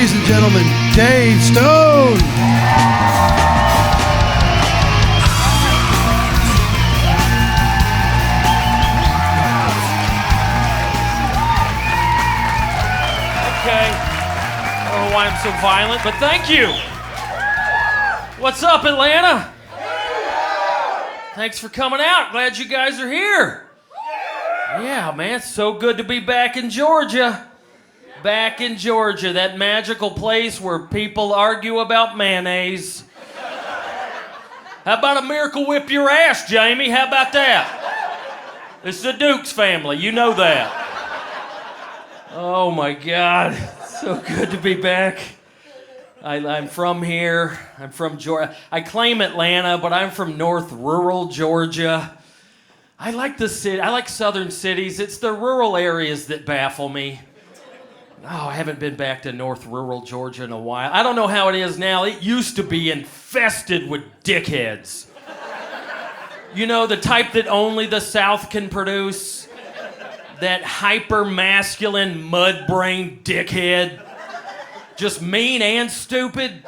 ladies and gentlemen, Dave Stone. Okay. I don't know why I'm so violent, but thank you. What's up, Atlanta? Thanks for coming out. Glad you guys are here. Yeah, man, it's so good to be back in Georgia. Back in Georgia, that magical place where people argue about mayonnaise. How about a Miracle Whip your ass, Jamie? How about that? It's the Dukes family, you know that. Oh my God, so good to be back. I'm from here, I'm from Georgia. I claim Atlanta, but I'm from North Rural Georgia. I like the city, I like southern cities. It's the rural areas that baffle me. Oh, I haven't been back to North Rural Georgia in a while. I don't know how it is now. It used to be infested with dickheads. You know, the type that only the South can produce. That hyper-masculine, mud-brained dickhead. Just mean and stupid.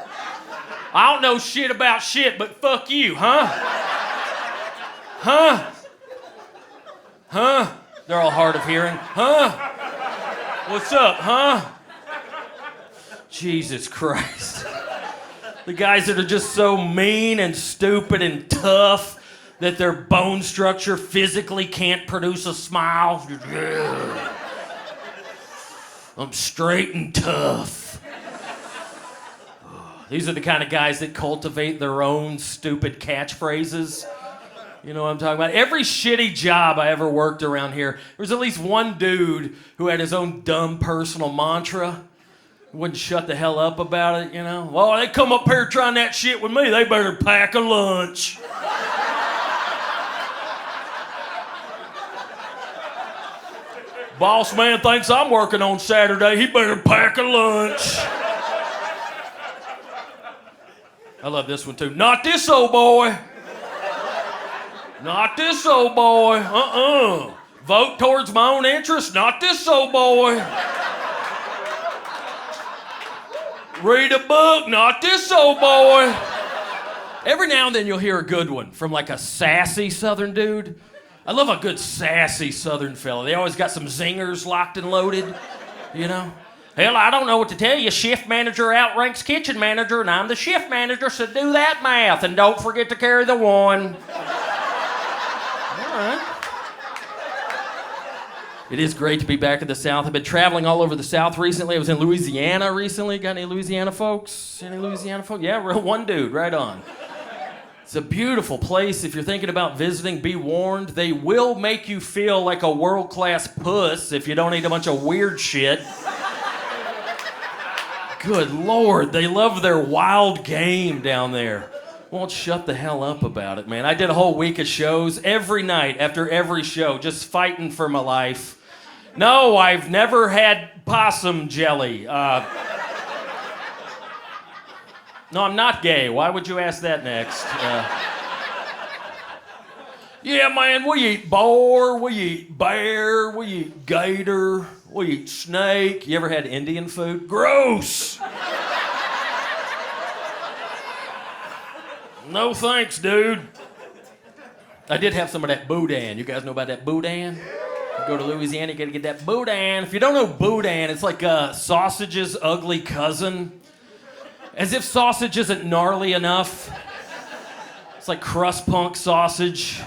I don't know shit about shit, but fuck you, huh? Huh? Huh? They're all hard of hearing. Huh? What's up, huh? Jesus Christ. The guys that are just so mean and stupid and tough that their bone structure physically can't produce a smile. I'm straight and tough. These are the kind of guys that cultivate their own stupid catchphrases. You know what I'm talking about? Every shitty job I ever worked around here, there was at least one dude who had his own dumb personal mantra. Wouldn't shut the hell up about it, you know? Well, they come up here trying that shit with me, they better pack a lunch. Boss man thinks I'm working on Saturday, he better pack a lunch. I love this one too. Not this old boy. Not this old boy. Vote towards my own interests. Not this old boy. Read a book. Not this old boy. Every now and then you'll hear a good one from like a sassy Southern dude. I love a good sassy Southern fella. They always got some zingers locked and loaded, you know? Hell, I don't know what to tell you. Shift manager outranks kitchen manager, and I'm the shift manager, so do that math, and don't forget to carry the one. All right. It is great to be back in the South. I've been traveling all over the South recently. I was in Louisiana recently. Got any Louisiana folks? Any Louisiana folks? Yeah, one dude, right on. It's a beautiful place. If you're thinking about visiting, be warned. They will make you feel like a world-class puss if you don't eat a bunch of weird shit. Good Lord, they love their wild game down there. Won't shut the hell up about it, man. I did a whole week of shows every night after every show, just fighting for my life. No, I've never had possum jelly. No, I'm not gay. Why would you ask that next? Yeah, man, we eat boar, we eat bear, we eat gator, we eat snake. You ever had Indian food? Gross! No thanks, dude. I did have some of that boudin. You guys know about that boudin? You go to Louisiana, you gotta get that boudin. If you don't know boudin, it's like a sausage's ugly cousin. As if sausage isn't gnarly enough. It's like crust punk sausage.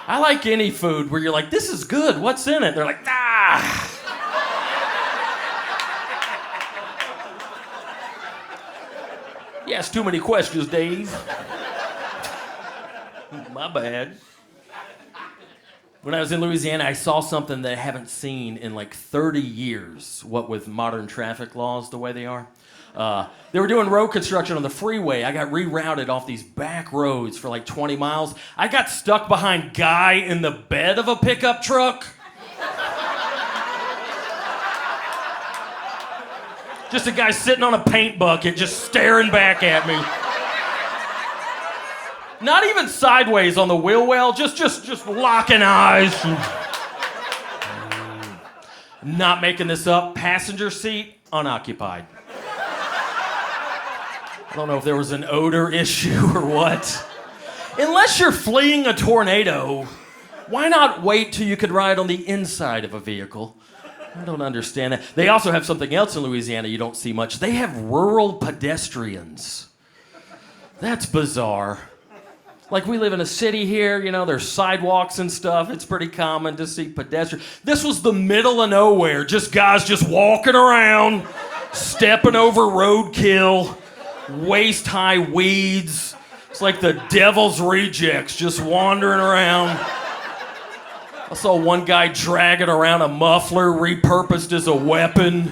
I like any food where you're like, this is good, what's in it? They're like, ah. You ask too many questions, Dave. My bad. When I was in Louisiana, I saw something that I haven't seen in like 30 years, what with modern traffic laws the way they are. They were doing road construction on the freeway. I got rerouted off these back roads for like 20 miles. I got stuck behind guy in the bed of a pickup truck. Just a guy sitting on a paint bucket, just staring back at me. Not even sideways on the wheel well, just locking eyes. Not making this up. Passenger seat, unoccupied. I don't know if there was an odor issue or what. Unless you're fleeing a tornado, why not wait till you could ride on the inside of a vehicle? I don't understand that. They also have something else in Louisiana you don't see much. They have rural pedestrians. That's bizarre. Like, we live in a city here, you know, there's sidewalks and stuff. It's pretty common to see pedestrians. This was the middle of nowhere. Just guys just walking around, stepping over roadkill, waist-high weeds. It's like the devil's rejects just wandering around. I saw one guy dragging around a muffler repurposed as a weapon.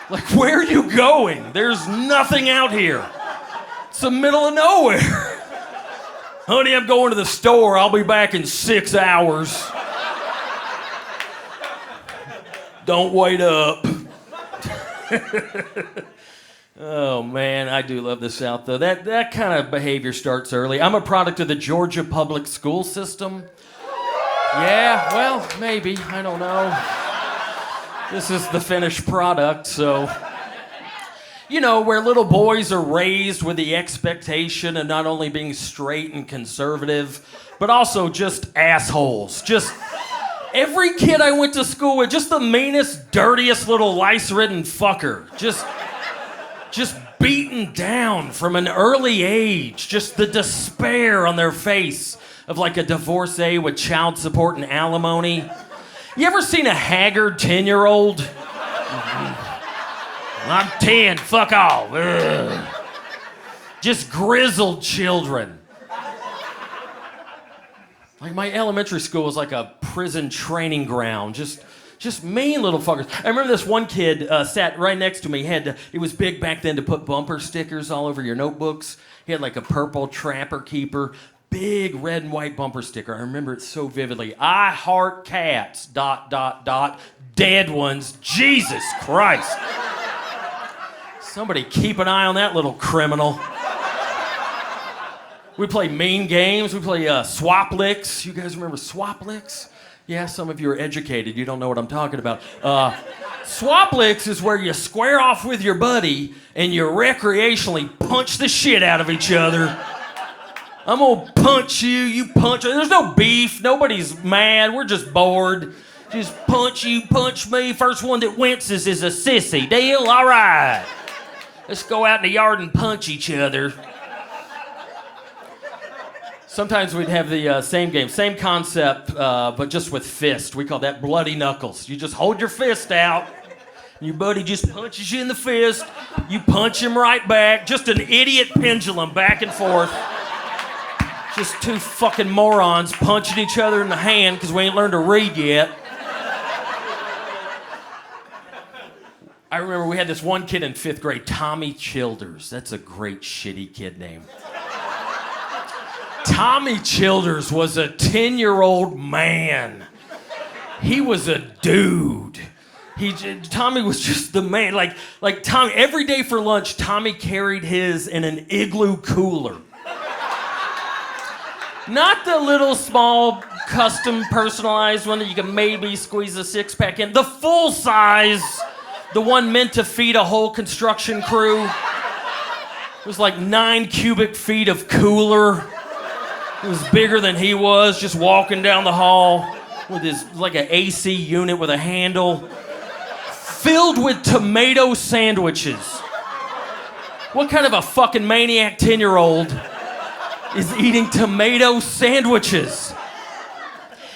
Like, where are you going? There's nothing out here. It's the middle of nowhere. Honey, I'm going to the store. I'll be back in 6 hours. Don't wait up. Oh, man, I do love the South, though. That kind of behavior starts early. I'm a product of the Georgia public school system. Yeah, well, maybe. I don't know. This is the finished product, so... You know, where little boys are raised with the expectation of not only being straight and conservative, but also just assholes. Just every kid I went to school with, just the meanest, dirtiest little lice-ridden fucker. Just beaten down from an early age. Just the despair on their face of like a divorcee with child support and alimony. You ever seen a haggard 10-year-old? I'm 10, fuck off. Ugh. Just grizzled children. Like, my elementary school was like a prison training ground. Just mean little fuckers. I remember this one kid sat right next to me. It was big back then to put bumper stickers all over your notebooks. He had like a purple Trapper Keeper, big red and white bumper sticker. I remember it so vividly. I heart cats, ... dead ones. Jesus Christ. Somebody keep an eye on that little criminal. We play mean games. We play swap licks. You guys remember swap licks? Yeah, some of you are educated. You don't know what I'm talking about. Swap licks is where you square off with your buddy and you recreationally punch the shit out of each other. I'm gonna punch you, you punch me. There's no beef. Nobody's mad. We're just bored. Just punch you, punch me. First one that winces is a sissy. Deal? All right. Let's go out in the yard and punch each other. Sometimes we'd have the same game, same concept, but just with fist. We call that bloody knuckles. You just hold your fist out, and your buddy just punches you in the fist. You punch him right back. Just an idiot pendulum back and forth. Just two fucking morons punching each other in the hand because we ain't learned to read yet. I remember we had this one kid in 5th grade, Tommy Childers. That's a great shitty kid name. Tommy Childers was a 10-year-old man. He was a dude. Tommy was just the man. Like Tommy, every day for lunch, Tommy carried his in an Igloo cooler. Not the little small custom personalized one that you can maybe squeeze a 6-pack in. The full size. The one meant to feed a whole construction crew. It was like 9 cubic feet of cooler. It was bigger than he was, just walking down the hall with his, like an AC unit with a handle, filled with tomato sandwiches. What kind of a fucking maniac 10-year-old is eating tomato sandwiches?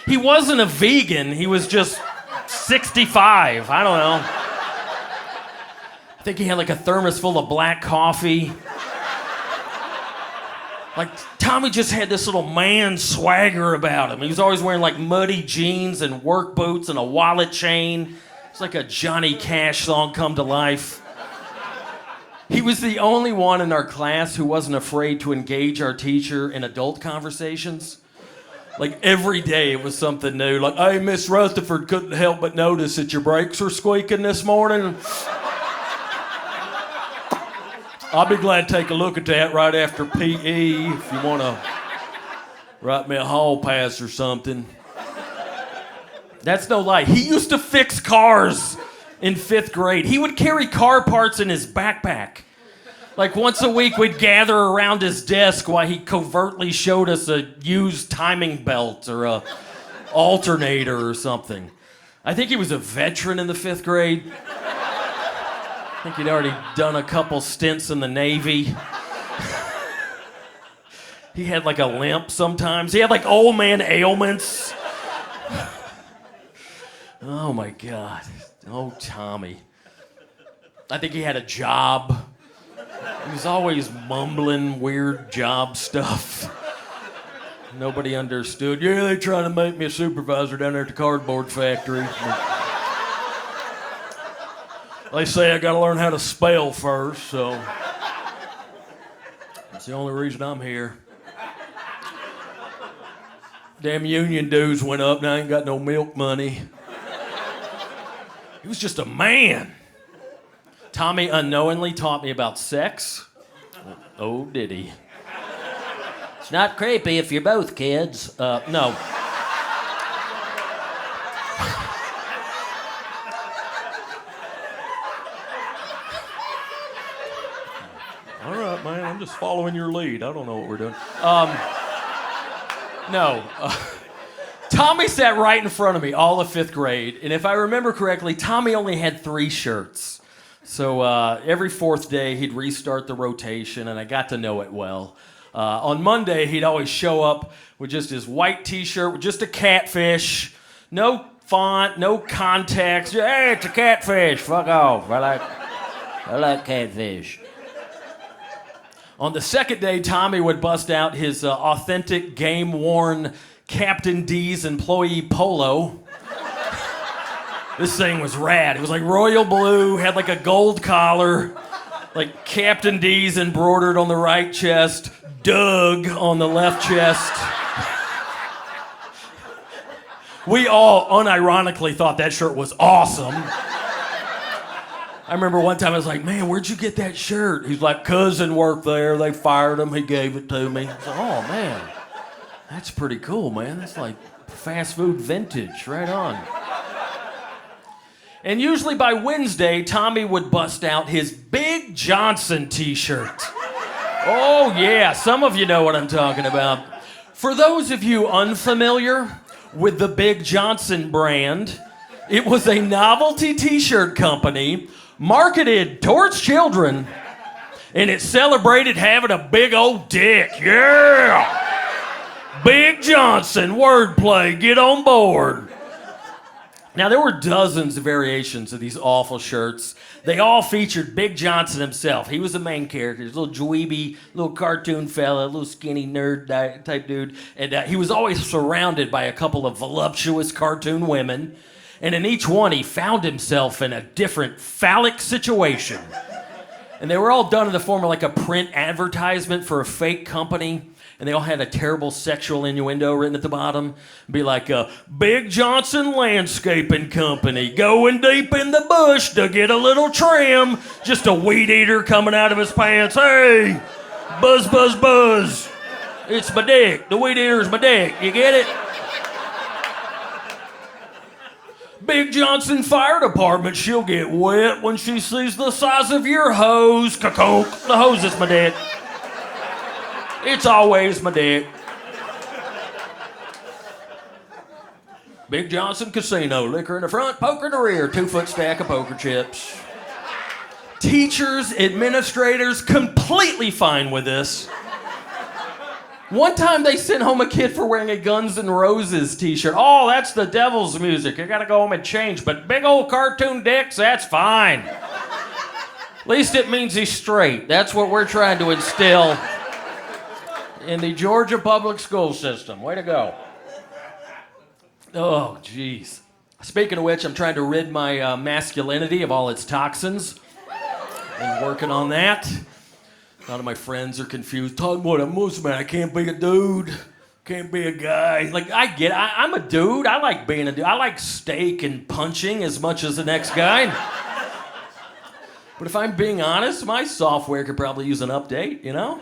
He wasn't a vegan, he was just 65, I don't know. I think he had like a thermos full of black coffee. Like, Tommy just had this little man swagger about him. He was always wearing like muddy jeans and work boots and a wallet chain. It's like a Johnny Cash song come to life. He was the only one in our class who wasn't afraid to engage our teacher in adult conversations. Like, every day it was something new. Like, hey, Miss Rutherford, couldn't help but notice that your brakes were squeaking this morning. I'll be glad to take a look at that right after PE if you want to write me a hall pass or something. That's no lie. He used to fix cars in 5th grade. He would carry car parts in his backpack. Like once a week, we'd gather around his desk while he covertly showed us a used timing belt or a alternator or something. I think he was a veteran in the 5th grade. I think he'd already done a couple stints in the Navy. He had like a limp sometimes. He had like old man ailments. Oh my God. Oh, Tommy. I think he had a job. He was always mumbling weird job stuff. Nobody understood. Yeah, they trying to make me a supervisor down there at the cardboard factory. They say I gotta learn how to spell first, so that's the only reason I'm here. Damn union dues went up, now I ain't got no milk money. He was just a man. Tommy unknowingly taught me about sex. Oh, did he? It's not creepy if you're both kids. No. All right, man, I'm just following your lead. I don't know what we're doing. No. Tommy sat right in front of me all of 5th grade, and if I remember correctly, Tommy only had 3 shirts. So every 4th day, he'd restart the rotation, and I got to know it well. On Monday, he'd always show up with just his white t-shirt, with just a catfish, no font, no context. Hey, it's a catfish. Fuck off. I like catfish. On the 2nd day, Tommy would bust out his authentic, game-worn Captain D's employee polo. This thing was rad. It was like royal blue, had like a gold collar, like Captain D's embroidered on the right chest, Doug on the left chest. We all unironically thought that shirt was awesome. I remember one time I was like, man, where'd you get that shirt? He's like, cousin worked there. They fired him. He gave it to me. I was like, oh, man, that's pretty cool, man. That's like fast food vintage. Right on. And usually by Wednesday, Tommy would bust out his Big Johnson t-shirt. Oh, yeah, some of you know what I'm talking about. For those of you unfamiliar with the Big Johnson brand, it was a novelty t-shirt company marketed towards children, and it celebrated having a big old dick. Yeah! Big Johnson, wordplay, get on board. Now, there were dozens of variations of these awful shirts. They all featured Big Johnson himself. He was the main character. This little dweeby, little cartoon fella, little skinny nerd type dude. And he was always surrounded by a couple of voluptuous cartoon women. And in each one, he found himself in a different phallic situation. And they were all done in the form of like a print advertisement for a fake company. And they all had a terrible sexual innuendo written at the bottom. It'd be like, Big Johnson Landscaping Company, going deep in the bush to get a little trim. Just a weed eater coming out of his pants. Hey, buzz, buzz, buzz. It's my dick. The weed eater's my dick. You get it? Big Johnson Fire Department, she'll get wet when she sees the size of your hose. Caconk. The hose is my dick. It's always my dick. Big Johnson Casino, liquor in the front, poker in the rear, 2-foot stack of poker chips. Teachers, administrators, completely fine with this. One time they sent home a kid for wearing a Guns N' Roses t-shirt. Oh, that's the devil's music. I gotta go home and change. But big old cartoon dicks, that's fine. At least it means he's straight. That's what we're trying to instill in the Georgia public school system. Way to go. Oh, jeez. Speaking of which, I'm trying to rid my masculinity of all its toxins. Been working on that. A lot of my friends are confused. Talking about a Muslim, I can't be a dude. Can't be a guy. Like, I get it. I'm a dude. I like being a dude. I like steak and punching as much as the next guy. But if I'm being honest, my software could probably use an update, you know?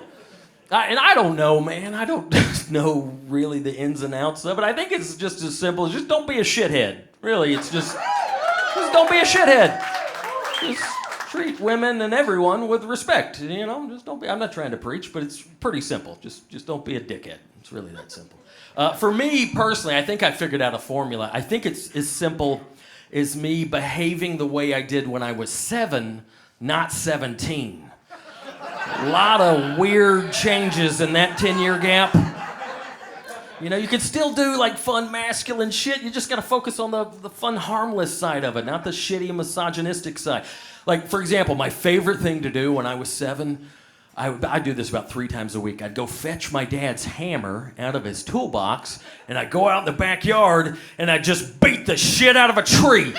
And I don't know, man. I don't know really the ins and outs of it. I think it's just as simple as just don't be a shithead. Really, it's just don't be a shithead. Just treat women and everyone with respect. Just don't be. I'm not trying to preach, but it's pretty simple. Just don't be a dickhead. It's really that simple. For me personally, I think I figured out a formula. I think it's as simple as me behaving the way I did when I was 7, not 17. A lot of weird changes in that 10-year gap. You can still do like fun masculine shit. You just gotta focus on the fun harmless side of it, not the shitty misogynistic side. Like, for example, my favorite thing to do when I was 7, I do this about 3 times a week. I'd go fetch my dad's hammer out of his toolbox, and I'd go out in the backyard, and I'd just beat the shit out of a tree.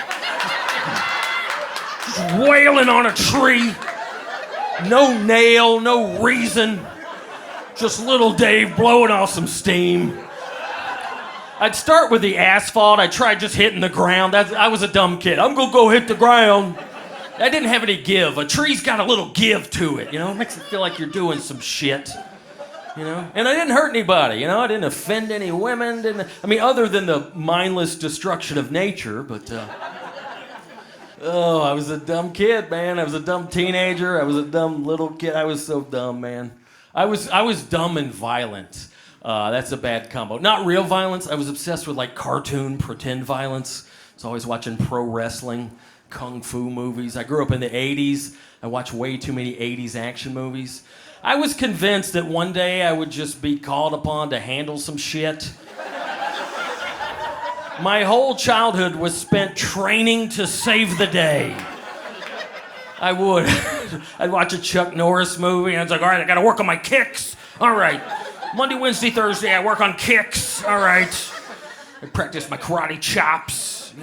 Just wailing on a tree. No nail, no reason. Just little Dave blowing off some steam. I'd start with the asphalt. I tried just hitting the ground. I was a dumb kid. I'm gonna go hit the ground. I didn't have any give. A tree's got a little give to it, It makes it feel like you're doing some shit, And I didn't hurt anybody, I didn't offend any women. Other than the mindless destruction of nature, but... I was a dumb kid, man. I was a dumb teenager. I was a dumb little kid. I was so dumb, man. I was dumb and violent. That's a bad combo. Not real violence. I was obsessed with like cartoon pretend violence. I was always watching pro wrestling, kung fu movies. I grew up in the 80s. I watched way too many 80s action movies. I was convinced that one day I would just be called upon to handle some shit. My whole childhood was spent training to save the day. I would. I'd watch a Chuck Norris movie, and I was like, all right, I gotta work on my kicks. All right. Monday, Wednesday, Thursday, I work on kicks. All right. I practice my karate chops,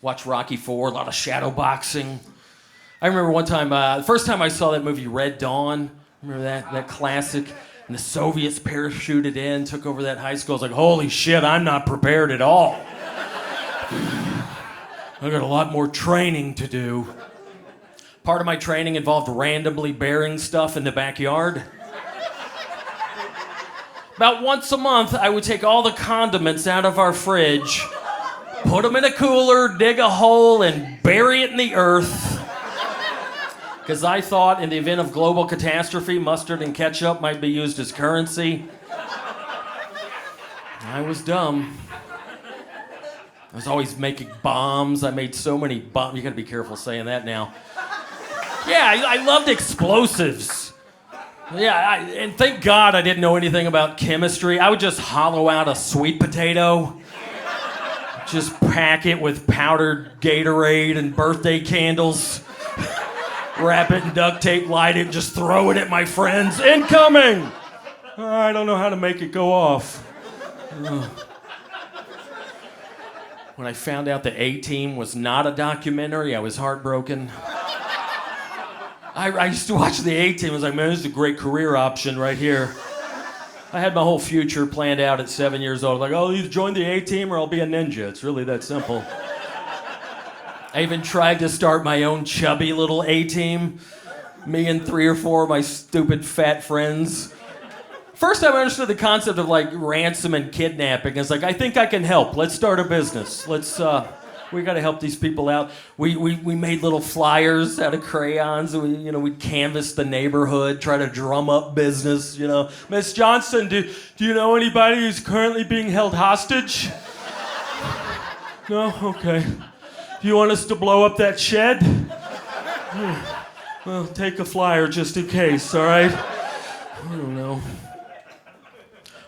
Watch Rocky IV, a lot of shadow boxing. I remember one time, the first time I saw that movie, Red Dawn. Remember that classic? And the Soviets parachuted in, took over that high school. I was like, holy shit, I'm not prepared at all. I got a lot more training to do. Part of my training involved randomly burying stuff in the backyard. About once a month, I would take all the condiments out of our fridge, put them in a cooler, dig a hole, and bury it in the earth. Because I thought in the event of global catastrophe, mustard and ketchup might be used as currency. I was dumb. I was always making bombs. I made so many bombs. You gotta be careful saying that now. Yeah, I loved explosives. Yeah, and thank God I didn't know anything about chemistry. I would just hollow out a sweet potato, just pack it with powdered Gatorade and birthday candles, wrap it in duct tape, light it, and just throw it at my friends. Incoming! I don't know how to make it go off. When I found out the A-Team was not a documentary, I was heartbroken. I used to watch the A-Team. I was like, man, this is a great career option right here. I had my whole future planned out at 7 years old. Like, I'll either join the A-Team or I'll be a ninja. It's really that simple. I even tried to start my own chubby little A-Team. Me and 3 or 4 of my stupid fat friends. First time I understood the concept of like ransom and kidnapping. It's like, I think I can help. Let's start a business. We got to help these people out. We made little flyers out of crayons. We'd canvass the neighborhood, try to drum up business. Miss Johnson, do you know anybody who's currently being held hostage? No? Okay. Do you want us to blow up that shed? Well, take a flyer just in case, all right? I don't know.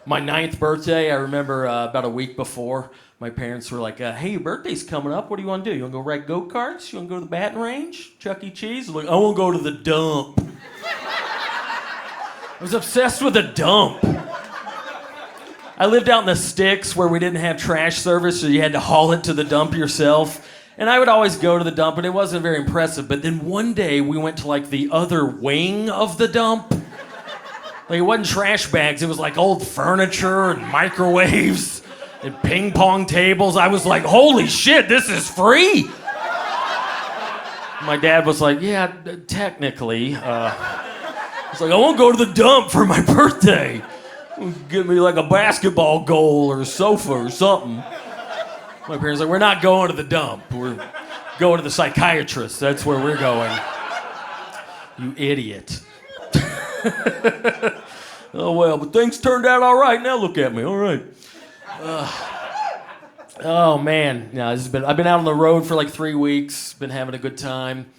My 9th birthday, I remember about a week before, my parents were like, hey, your birthday's coming up. What do you want to do? You want to go ride go-karts? You want to go to the batting range? Chuck E. Cheese? I was like, I want to go to the dump. I was obsessed with the dump. I lived out in the sticks where we didn't have trash service, so you had to haul it to the dump yourself. And I would always go to the dump, and it wasn't very impressive. But then one day, we went to like the other wing of the dump. Like, it wasn't trash bags. It was like old furniture and microwaves and ping pong tables. I was like, holy shit, this is free. My dad was like, yeah, technically. I was like, I want to go to the dump for my birthday. Give me like a basketball goal or a sofa or something. My parents were like, we're not going to the dump. We're going to the psychiatrist. That's where we're going. You idiot. Oh, well, but things turned out all right. Now look at me. All right. Oh, man. Yeah, I've been out on the road for like 3 weeks. Been having a good time.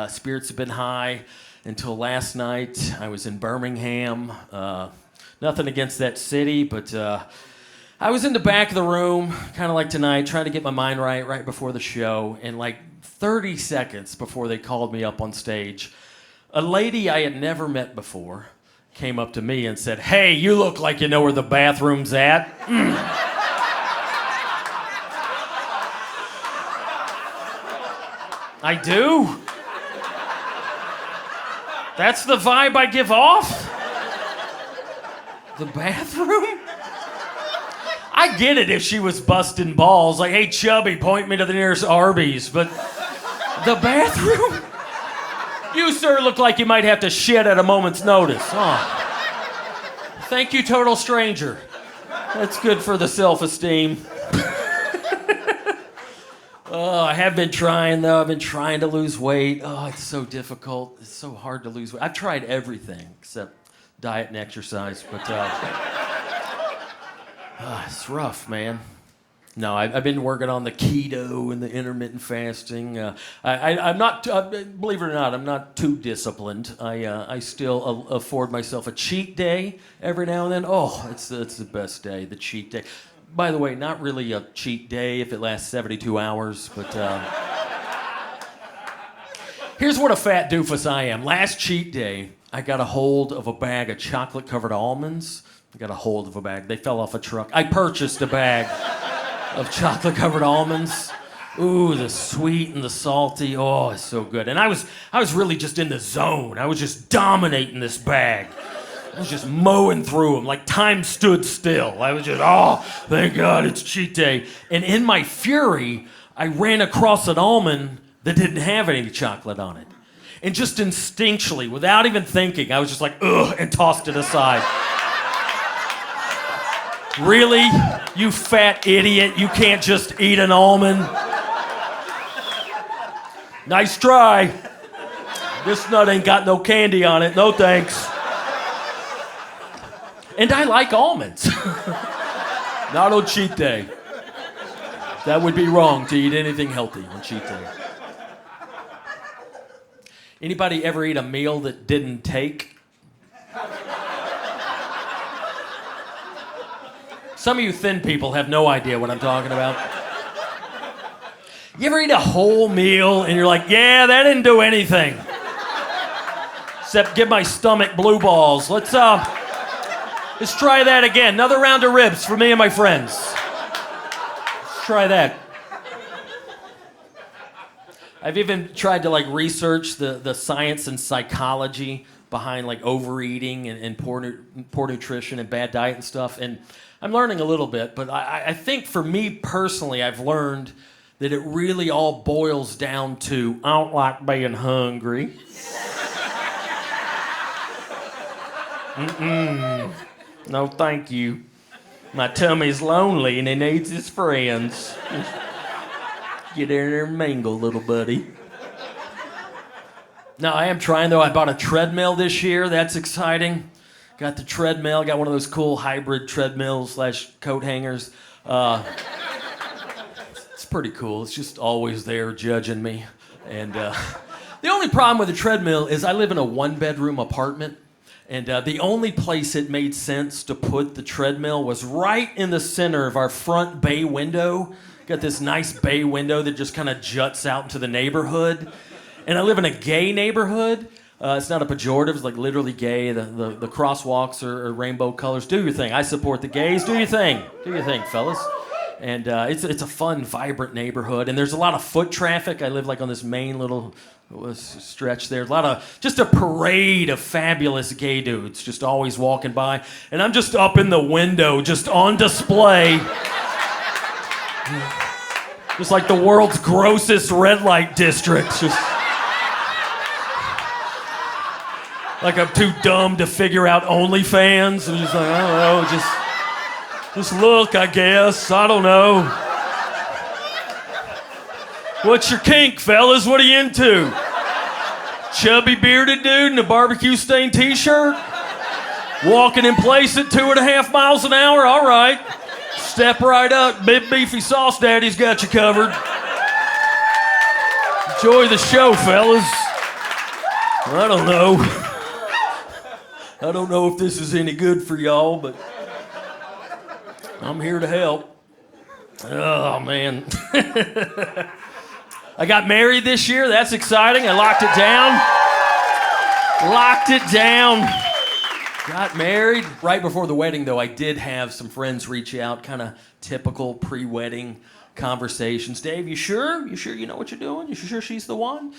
Spirits have been high until last night. I was in Birmingham. Nothing against that city, but I was in the back of the room, kind of like tonight, trying to get my mind right before the show. And like 30 seconds before they called me up on stage, a lady I had never met before came up to me and said, "Hey, you look like you know where the bathroom's at." I do? That's the vibe I give off? The bathroom? I get it if she was busting balls, like, "Hey, chubby, point me to the nearest Arby's," but the bathroom? You, sir, look like you might have to shit at a moment's notice. Oh. Thank you, total stranger. That's good for the self-esteem. Oh, I have been trying, though. I've been trying to lose weight. Oh, it's so difficult. It's so hard to lose weight. I've tried everything except diet and exercise, but it's rough, man. No, I've been working on the keto and the intermittent fasting. I'm not, believe it or not, I'm not too disciplined. I still afford myself a cheat day every now and then. Oh, it's the best day, the cheat day. By the way, not really a cheat day if it lasts 72 hours, but here's what a fat doofus I am. Last cheat day, I got a hold of a bag of chocolate-covered almonds. I got a hold of a bag. They fell off a truck. I purchased a bag of chocolate-covered almonds. Ooh, the sweet and the salty. Oh, it's so good. And I was really just in the zone. I was just dominating this bag. I was just mowing through them like time stood still. I was just, oh, thank God it's cheat day. And in my fury, I ran across an almond that didn't have any chocolate on it. And just instinctually, without even thinking, I was just like, ugh, and tossed it aside. Really? You fat idiot, you can't just eat an almond? Nice try. This nut ain't got no candy on it, no thanks. And I like almonds. Not on cheat day. That would be wrong to eat anything healthy on cheat day. Anybody ever eat a meal that didn't take? Some of you thin people have no idea what I'm talking about. You ever eat a whole meal and you're like, yeah, that didn't do anything. Except give my stomach blue balls. Let's try that again. Another round of ribs for me and my friends. Let's try that. I've even tried to research the science and psychology behind overeating and poor nutrition and bad diet and stuff. And I'm learning a little bit, but I think for me personally, I've learned that it really all boils down to, I don't like being hungry. No, thank you. My tummy's lonely and it needs his friends. Get in there and mingle, little buddy. No, I am trying, though. I bought a treadmill this year. That's exciting. Got the treadmill. Got one of those cool hybrid treadmills / coat hangers. It's pretty cool. It's just always there judging me. And the only problem with the treadmill is I live in a one-bedroom apartment. And the only place it made sense to put the treadmill was right in the center of our front bay window. Got this nice bay window that just kind of juts out into the neighborhood. And I live in a gay neighborhood. It's not a pejorative, it's literally gay. The crosswalks are rainbow colors. Do your thing. I support the gays. Do your thing. Do your thing, fellas. And it's a fun, vibrant neighborhood. And there's a lot of foot traffic. I live on this main little stretch there. Just a parade of fabulous gay dudes just always walking by. And I'm just up in the window, just on display. Just like the world's grossest red light district. Just like I'm too dumb to figure out OnlyFans. I'm just I don't know, just look, I guess. I don't know. What's your kink, fellas? What are you into? Chubby bearded dude in a barbecue stained t-shirt? Walking in place at 2.5 miles an hour? All right. Step right up. Big beefy sauce daddy's got you covered. Enjoy the show, fellas. I don't know. I don't know if this is any good for y'all, but I'm here to help. Oh, man. I got married this year. That's exciting. I locked it down. Locked it down. Got married. Right before the wedding, though, I did have some friends reach out, kind of typical pre-wedding conversations. Dave, you sure? You sure you know what you're doing? You sure she's the one?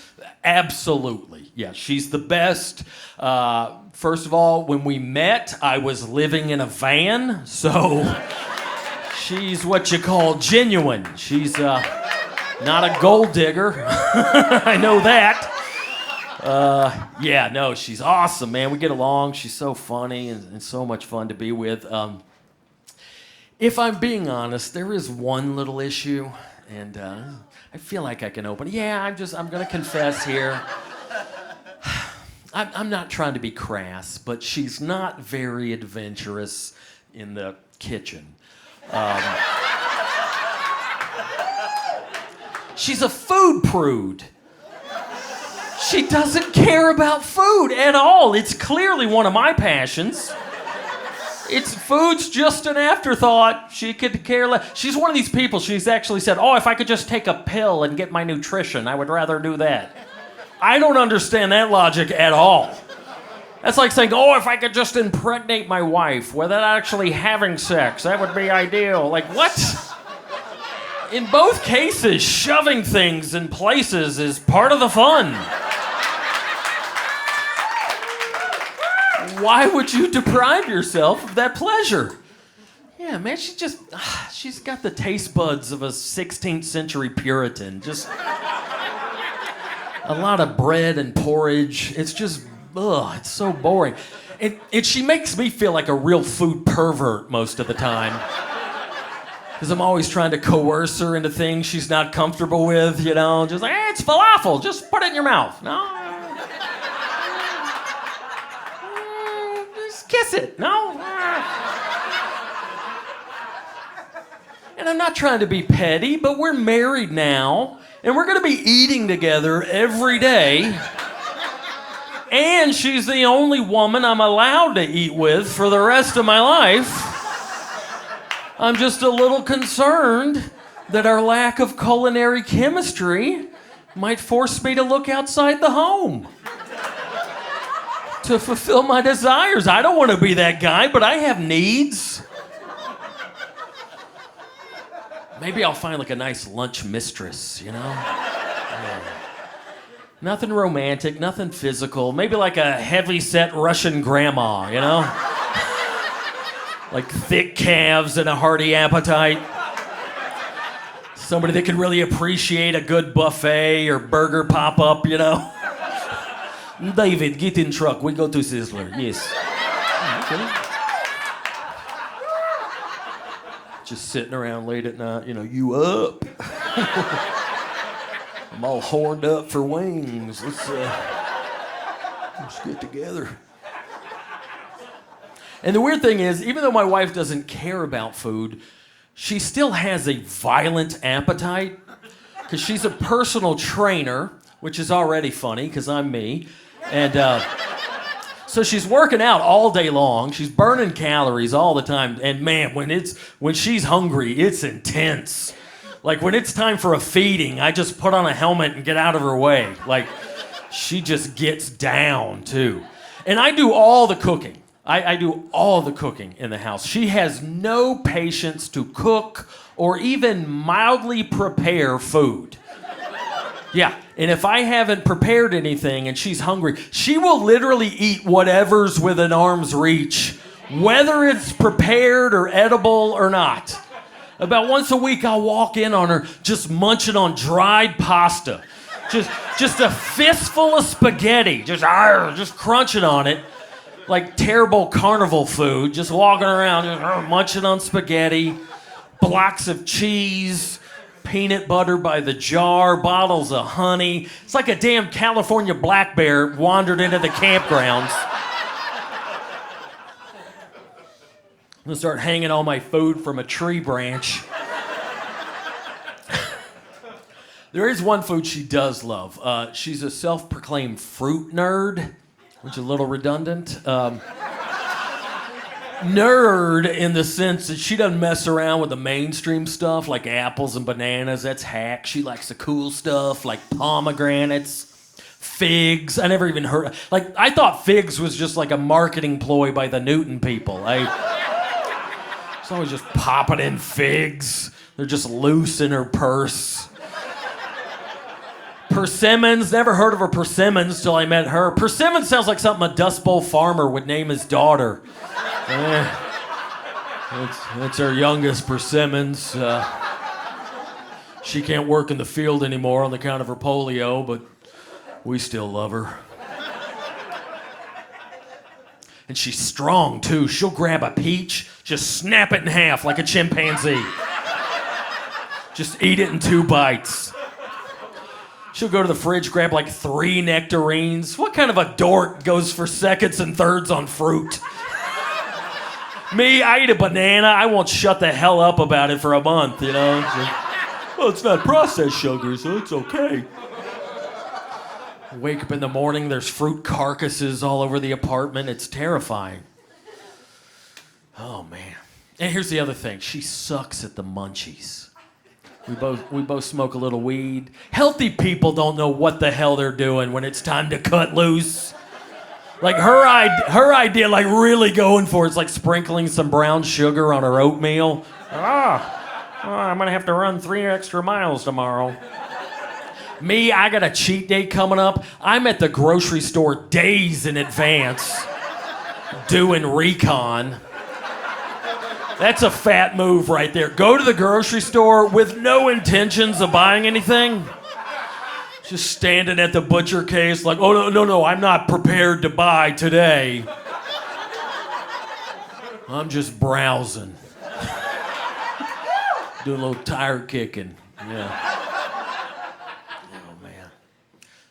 Absolutely. Yeah, she's the best. First of all, when we met, I was living in a van, so she's what you call genuine. She's not a gold digger. I know that. Yeah, no, she's awesome, man. We get along. She's so funny and so much fun to be with. If I'm being honest, there is one little issue, and I feel like I can open it. Yeah, I'm going to confess here. I'm not trying to be crass, but she's not very adventurous in the kitchen. She's a food prude. She doesn't care about food at all. It's clearly one of my passions. Food's just an afterthought. She could care less. She's one of these people, she's actually said, if I could just take a pill and get my nutrition, I would rather do that. I don't understand that logic at all. That's like saying, if I could just impregnate my wife without actually having sex, that would be ideal. Like, what? In both cases, shoving things in places is part of the fun. Why would you deprive yourself of that pleasure? Yeah, man, she's got the taste buds of a 16th century Puritan. Just a lot of bread and porridge. It's just, it's so boring. And she makes me feel like a real food pervert most of the time. Because I'm always trying to coerce her into things she's not comfortable with, just like, it's falafel, just put it in your mouth. No. Just kiss it. No. And I'm not trying to be petty, but we're married now, and we're going to be eating together every day. And she's the only woman I'm allowed to eat with for the rest of my life. I'm just a little concerned that our lack of culinary chemistry might force me to look outside the home to fulfill my desires. I don't want to be that guy, but I have needs. Maybe I'll find like a nice lunch mistress, Yeah. Nothing romantic, nothing physical. Maybe like a heavy-set Russian grandma, Like thick calves and a hearty appetite. Somebody that can really appreciate a good buffet or burger pop-up, David, get in truck. We go to Sizzler. Yes. Okay. Just sitting around late at night, you up? I'm all horned up for wings. Let's get together. And the weird thing is, even though my wife doesn't care about food, she still has a violent appetite because she's a personal trainer, which is already funny because I'm me. And so she's working out all day long. She's burning calories all the time. And man, when she's hungry, it's intense. Like when it's time for a feeding, I just put on a helmet and get out of her way. Like she just gets down too. And I do all the cooking. I do all the cooking in the house. She has no patience to cook or even mildly prepare food. Yeah, and if I haven't prepared anything and she's hungry, she will literally eat whatever's within arm's reach, whether it's prepared or edible or not. About once a week, I'll walk in on her just munching on dried pasta. Just a fistful of spaghetti, just crunching on it. Like terrible carnival food, just walking around, just munching on spaghetti, blocks of cheese, peanut butter by the jar, bottles of honey. It's like a damn California black bear wandered into the campgrounds. I'm gonna start hanging all my food from a tree branch. There is one food she does love. She's a self-proclaimed fruit nerd, which is a little redundant. Nerd in the sense that she doesn't mess around with the mainstream stuff like apples and bananas. That's hack. She likes the cool stuff like pomegranates, figs. I never even heard. Like, I thought figs was just like a marketing ploy by the Newton people. She's always just popping in figs. They're just loose in her purse. Persimmons, never heard of a persimmons till I met her. Persimmons sounds like something a Dust Bowl farmer would name his daughter. That's our youngest persimmons. She can't work in the field anymore on account of her polio, but we still love her. And she's strong too. She'll grab a peach, just snap it in half like a chimpanzee. Just eat it in 2 bites. She'll go to the fridge, grab like 3 nectarines. What kind of a dork goes for seconds and thirds on fruit? Me, I eat a banana, I won't shut the hell up about it for a month, you know? Well, it's not processed sugar, so it's okay. I wake up in the morning, there's fruit carcasses all over the apartment. It's terrifying. Oh, man. And here's the other thing. She sucks at the munchies. We both smoke a little weed. Healthy people don't know what the hell they're doing when it's time to cut loose. Like her idea, like really going for it's like sprinkling some brown sugar on her oatmeal. I'm gonna have to run 3 extra miles tomorrow. Me, I got a cheat day coming up. I'm at the grocery store days in advance doing recon. That's a fat move right there. Go to the grocery store with no intentions of buying anything. Just standing at the butcher case like, oh, no, I'm not prepared to buy today. I'm just browsing. Doing a little tire kicking. Yeah. Oh, man.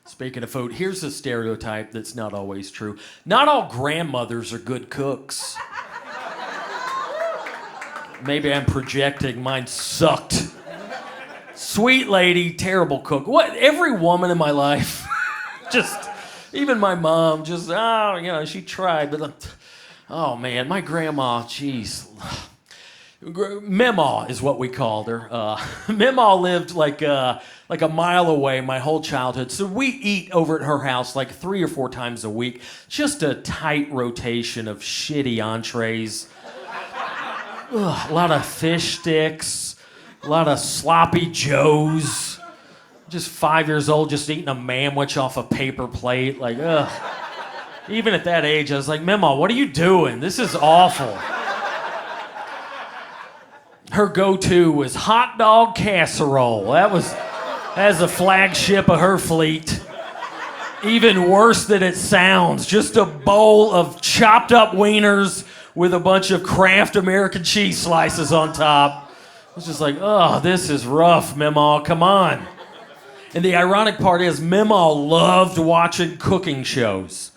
Speaking of food, here's a stereotype that's not always true. Not all grandmothers are good cooks. Maybe I'm projecting. Mine sucked. Sweet lady, terrible cook. What? Every woman in my life, just, even my mom, just, she tried, but, oh man, my grandma, jeez. Memaw is what we called her. Memaw lived like a mile away my whole childhood, so we eat over at her house like 3 or 4 times a week. Just a tight rotation of shitty entrees. Ugh, a lot of fish sticks. A lot of sloppy joes. Just 5 years old, just eating a manwich off a paper plate. Like, ugh. Even at that age, I was like, Mima, what are you doing? This is awful. Her go-to was hot dog casserole. That's the flagship of her fleet. Even worse than it sounds. Just a bowl of chopped up wieners with a bunch of Kraft American cheese slices on top. I was just like, oh, this is rough, Meemaw, come on. And the ironic part is Meemaw loved watching cooking shows.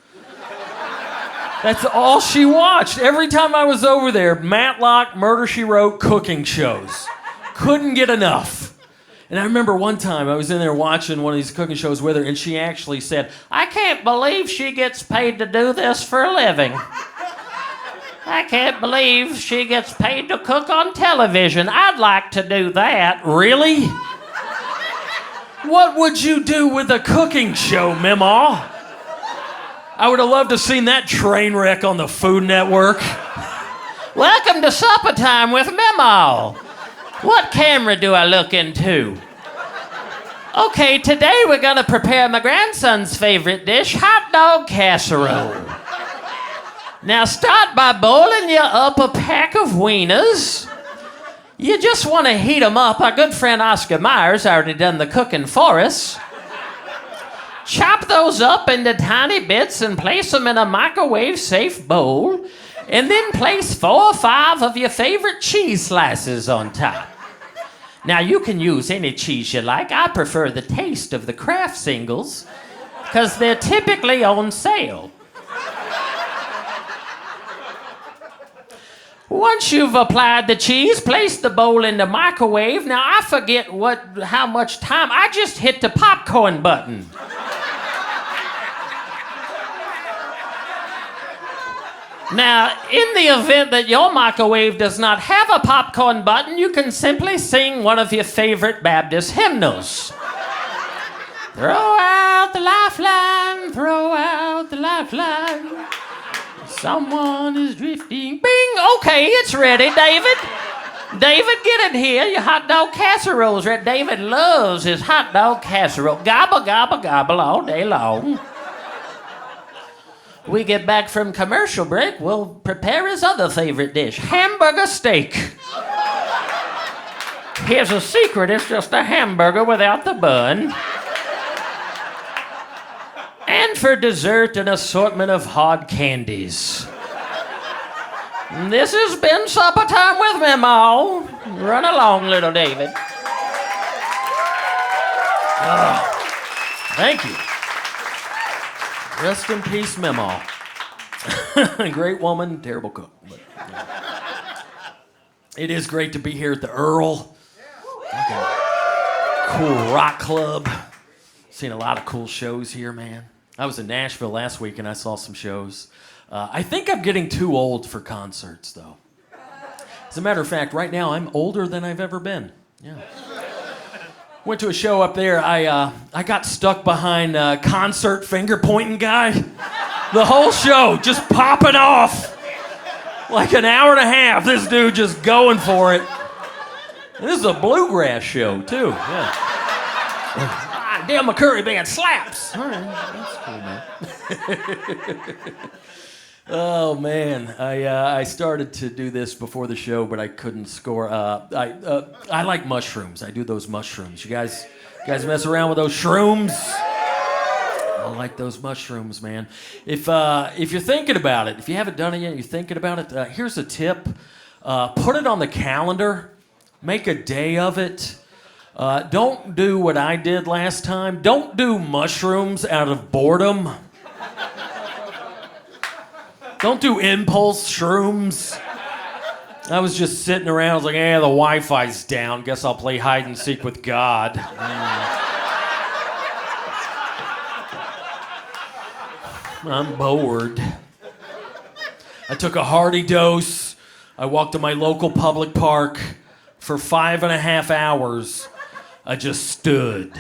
That's all she watched. Every time I was over there, Matlock, Murder, She Wrote, cooking shows. Couldn't get enough. And I remember one time I was in there watching one of these cooking shows with her, and she actually said, I can't believe she gets paid to do this for a living. I can't believe she gets paid to cook on television. I'd like to do that. Really? What would you do with a cooking show, Meemaw? I would have loved to have seen that train wreck on the Food Network. Welcome to supper time with Meemaw. What camera do I look into? Okay, today we're gonna prepare my grandson's favorite dish, hot dog casserole. Now start by boiling you up a pack of wieners. You just want to heat them up. Our good friend Oscar Myers already done the cooking for us. Chop those up into tiny bits and place them in a microwave-safe bowl, and then place 4 or 5 of your favorite cheese slices on top. Now, you can use any cheese you like. I prefer the taste of the Kraft singles because they're typically on sale. Once you've applied the cheese, place the bowl in the microwave. Now, I forget how much time. I just hit the popcorn button. Now, in the event that your microwave does not have a popcorn button, you can simply sing one of your favorite Baptist hymnals. Throw out the lifeline, throw out the lifeline. Someone is drifting. Bing! Okay, it's ready, David. David, get in here. Your hot dog casserole's ready. David loves his hot dog casserole. Gobble, gobble, gobble all day long. We get back from commercial break, we'll prepare his other favorite dish, hamburger steak. Here's a secret, it's just a hamburger without the bun. And for dessert, an assortment of hard candies. This has been supper time with Memo. Run along, little David. Thank you. Rest in peace, Memo. Great woman, terrible cook. But, yeah. It is great to be here at the Earl. Cool rock club. Seen a lot of cool shows here, man. I was in Nashville last week and I saw some shows. I think I'm getting too old for concerts, though. As a matter of fact, right now I'm older than I've ever been. Yeah. Went to a show up there. I got stuck behind a concert finger pointing guy. The whole show just popping off. Like an hour and a half, this dude just going for it. And this is a bluegrass show, too. Yeah. Dale McCurry band slaps. All right, that's cool, man. Oh man, I started to do this before the show, but I couldn't score. I like mushrooms. I do those mushrooms. You guys mess around with those shrooms? I like those mushrooms, man. If you're thinking about it, if you haven't done it yet, you're thinking about it. Here's a tip: put it on the calendar. Make a day of it. Don't do what I did last time. Don't do mushrooms out of boredom. Don't do impulse shrooms. I was just sitting around. I was like, the Wi-Fi's down. Guess I'll play hide and seek with God. I'm bored. I took a hearty dose. I walked to my local public park. For 5.5 hours, I just stood.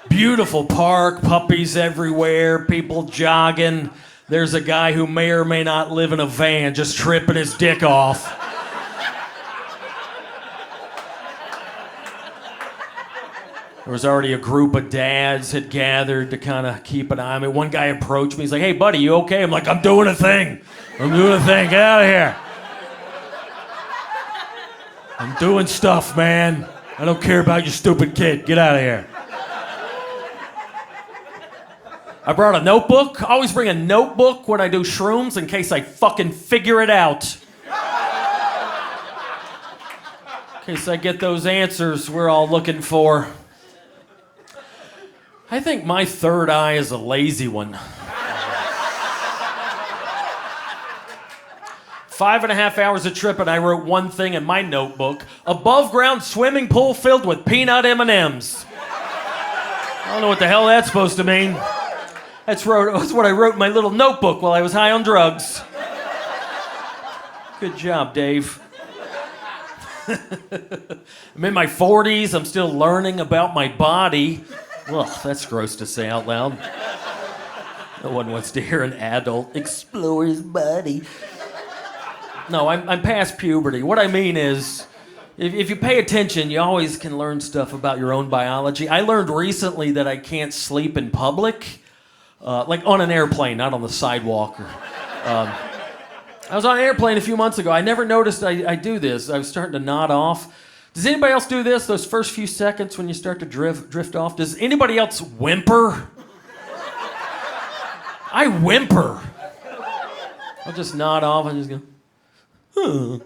Beautiful park, puppies everywhere, people jogging. There's a guy who may or may not live in a van just tripping his dick off. There was already a group of dads had gathered to kind of keep an eye on me. One guy approached me. He's like, "Hey, buddy, you okay?" I'm like, "I'm doing a thing. I'm doing a thing. Get out of here. I'm doing stuff, man. I don't care about your stupid kid. Get out of here." I brought a notebook. I always bring a notebook when I do shrooms in case I fucking figure it out. In case I get those answers we're all looking for. I think my third eye is a lazy one. 5.5 hours of trip and I wrote one thing in my notebook. Above ground swimming pool filled with peanut M&Ms. I don't know what the hell that's supposed to mean. That's what I wrote in my little notebook while I was high on drugs. Good job, Dave. I'm in my 40s. I'm still learning about my body. Ugh, that's gross to say out loud. No one wants to hear an adult explore his body. No, I'm past puberty. What I mean is, if you pay attention, you always can learn stuff about your own biology. I learned recently that I can't sleep in public. Like on an airplane, not on the sidewalk. I was on an airplane a few months ago. I never noticed I do this. I was starting to nod off. Does anybody else do this, those first few seconds when you start to drift off? Does anybody else whimper? I whimper. I'll just nod off and just go, huh.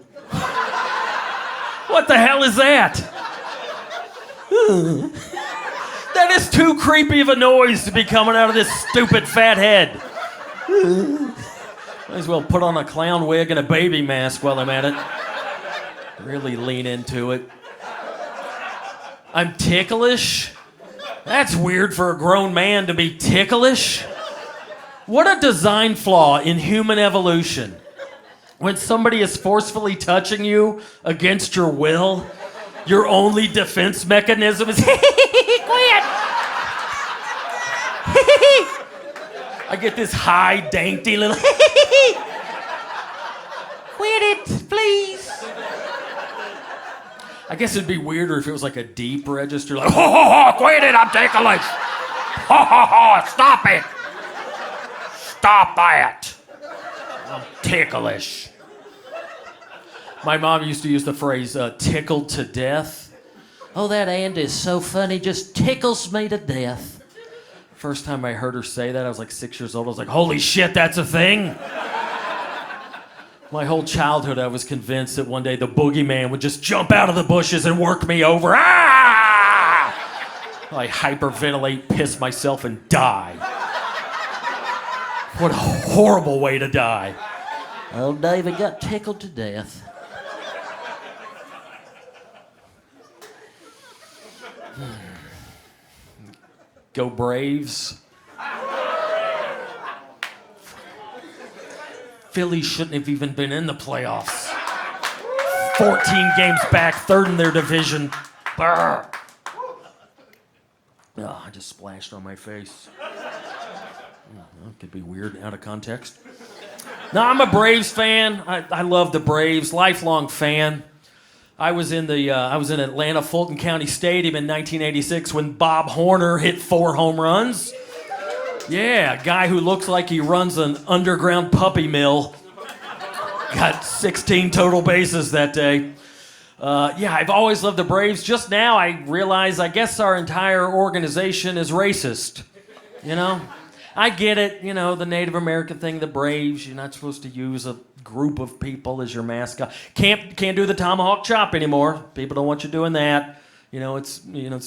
What the hell is that? That is too creepy of a noise to be coming out of this stupid fat head. Might as well put on a clown wig and a baby mask while I'm at it. Really lean into it. I'm ticklish? That's weird for a grown man to be ticklish. What a design flaw in human evolution. When somebody is forcefully touching you against your will, your only defense mechanism is quit. I get this high, dainty little quit it, please. I guess it'd be weirder if it was like a deep register, like, ho, ho, ho, quit it, I'm ticklish. Ho, ho, ho, stop it. Stop that. I'm ticklish. My mom used to use the phrase, tickled to death. Oh, that Andy is so funny, just tickles me to death. First time I heard her say that, I was like 6 years old. I was like, holy shit, that's a thing? My whole childhood, I was convinced that one day the boogeyman would just jump out of the bushes and work me over. Ah! I hyperventilate, piss myself, and die. What a horrible way to die. Oh, David got tickled to death. Go Braves. Philly shouldn't have even been in the playoffs. 14 games back, third in their division. Brr. Oh, I just splashed on my face. That could be weird out of context. No, I'm a Braves fan. I love the Braves, lifelong fan. I was in Atlanta Fulton County Stadium in 1986 when Bob Horner hit 4 home runs. Yeah, a guy who looks like he runs an underground puppy mill. Got 16 total bases that day. Yeah, I've always loved the Braves. Just now I realize I guess our entire organization is racist. You know? I get it, you know, the Native American thing, the Braves, you're not supposed to use a group of people as your mascot. Can't do the tomahawk chop anymore. People don't want you doing that. It's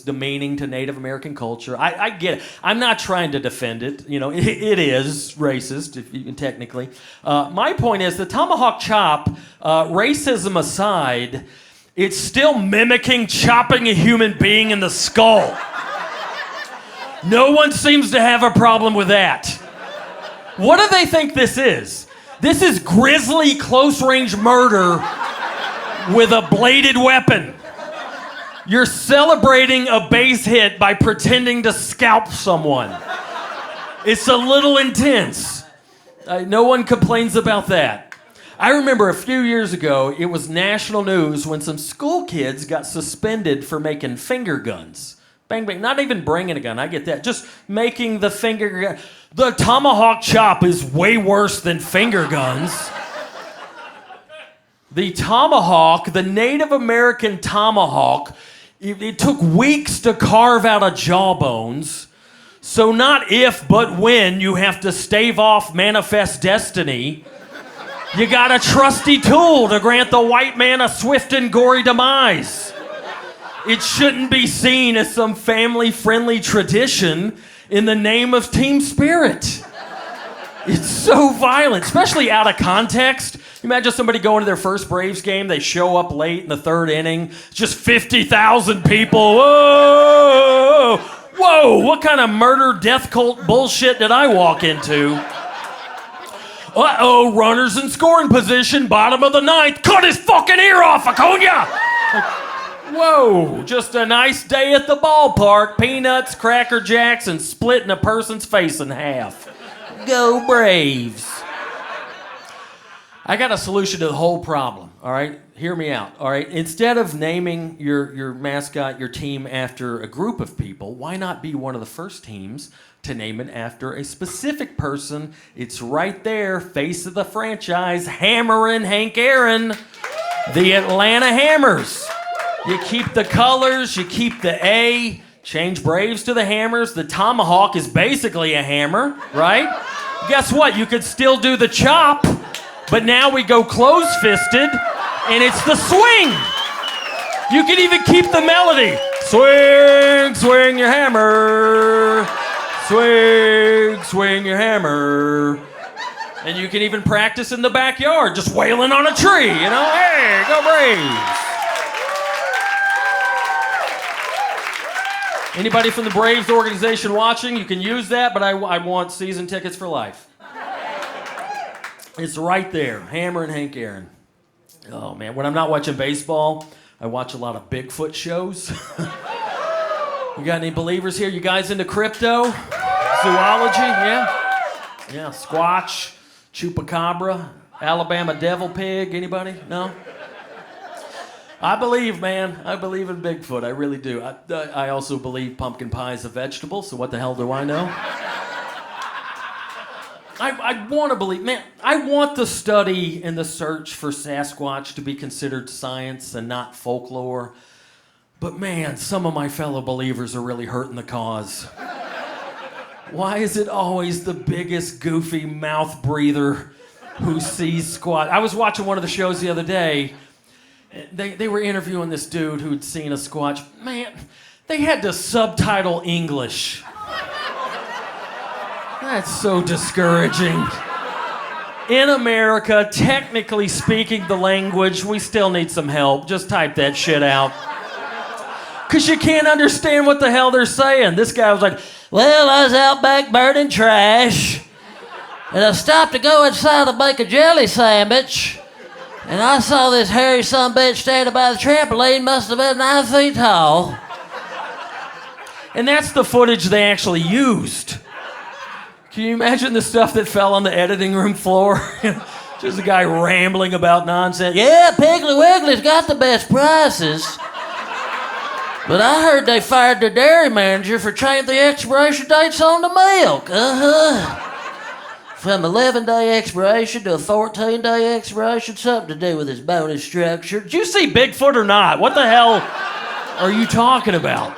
demeaning to Native American culture. I get it. I'm not trying to defend it. It is racist, if you can technically. My point is the tomahawk chop, racism aside, it's still mimicking chopping a human being in the skull. No one seems to have a problem with that. What do they think this is? This is grisly close-range murder with a bladed weapon. You're celebrating a base hit by pretending to scalp someone. It's a little intense. No one complains about that. I remember a few years ago, it was national news when some school kids got suspended for making finger guns. Bang, bang. Not even bringing a gun. I get that. Just making the finger gun. The tomahawk chop is way worse than finger guns. The tomahawk, the Native American tomahawk, it took weeks to carve out of jawbones. So not if, but when you have to stave off manifest destiny, you got a trusty tool to grant the white man a swift and gory demise. It shouldn't be seen as some family-friendly tradition in the name of team spirit. It's so violent, especially out of context. Imagine somebody going to their first Braves game, they show up late in the third inning, just 50,000 people. Whoa! Whoa, what kind of murder, death cult bullshit did I walk into? Uh-oh, runners in scoring position, bottom of the ninth. Cut his fucking ear off, Acuna! Whoa, just a nice day at the ballpark. Peanuts, Cracker Jacks, and splitting a person's face in half. Go Braves. I got a solution to the whole problem, all right? Hear me out, all right? Instead of naming your mascot, your team, after a group of people, why not be one of the first teams to name it after a specific person? It's right there, face of the franchise, Hammerin' Hank Aaron, the Atlanta Hammers. You keep the colors, you keep the A, change Braves to the Hammers. The tomahawk is basically a hammer, right? Guess what? You could still do the chop, but now we go close-fisted, and it's the swing. You can even keep the melody. Swing, swing your hammer. Swing, swing your hammer. And you can even practice in the backyard, just wailing on a tree, you know? Hey, go Braves. Anybody from the Braves organization watching, you can use that, but I want season tickets for life. It's right there, Hammer and Hank Aaron. Oh, man, when I'm not watching baseball, I watch a lot of Bigfoot shows. You got any believers here? You guys into crypto? Zoology? Yeah? Yeah, Squatch, Chupacabra, Alabama Devil Pig, anybody? No? I believe, man. I believe in Bigfoot. I really do. I also believe pumpkin pie is a vegetable, so what the hell do I know? I want to believe, man, I want the study and the search for Sasquatch to be considered science and not folklore. But man, some of my fellow believers are really hurting the cause. Why is it always the biggest goofy mouth breather who sees Squatch? I was watching one of the shows the other day. They were interviewing this dude who'd seen a Squatch. Man, they had to subtitle English. That's so discouraging. In America, technically speaking the language, we still need some help. Just type that shit out. Because you can't understand what the hell they're saying. This guy was like, well, I was out back burning trash, and I stopped to go inside to make a jelly sandwich, and I saw this hairy sumbitch standing by the trampoline, must have been 9 feet tall. And that's the footage they actually used. Can you imagine the stuff that fell on the editing room floor? Just a guy rambling about nonsense. Yeah, Piggly Wiggly's got the best prices. But I heard they fired their dairy manager for changing the expiration dates on the milk. From 11-day expiration to a 14-day expiration, something to do with his bonus structure. Did you see Bigfoot or not? What the hell are you talking about?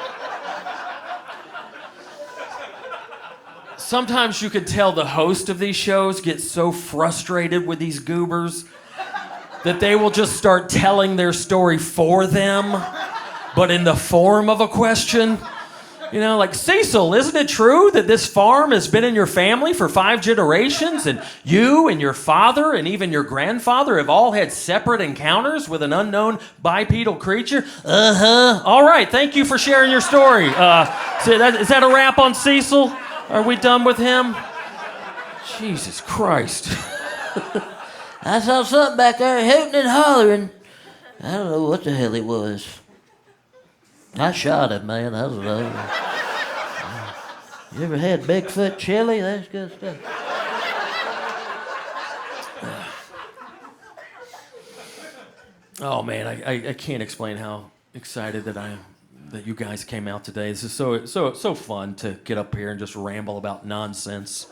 Sometimes you can tell the host of these shows gets so frustrated with these goobers that they will just start telling their story for them, but in the form of a question. You know, like, Cecil, isn't it true that this farm has been in your family for 5 generations, and you and your father and even your grandfather have all had separate encounters with an unknown bipedal creature? All right, thank you for sharing your story. Is that a wrap on Cecil? Are we done with him? Jesus Christ. I saw something back there hooting and hollering. I don't know what the hell it was. I shot him, man. I don't know. You ever had Bigfoot chili? That's good stuff. Oh, man, I can't explain how excited that I am that you guys came out today. This is so fun to get up here and just ramble about nonsense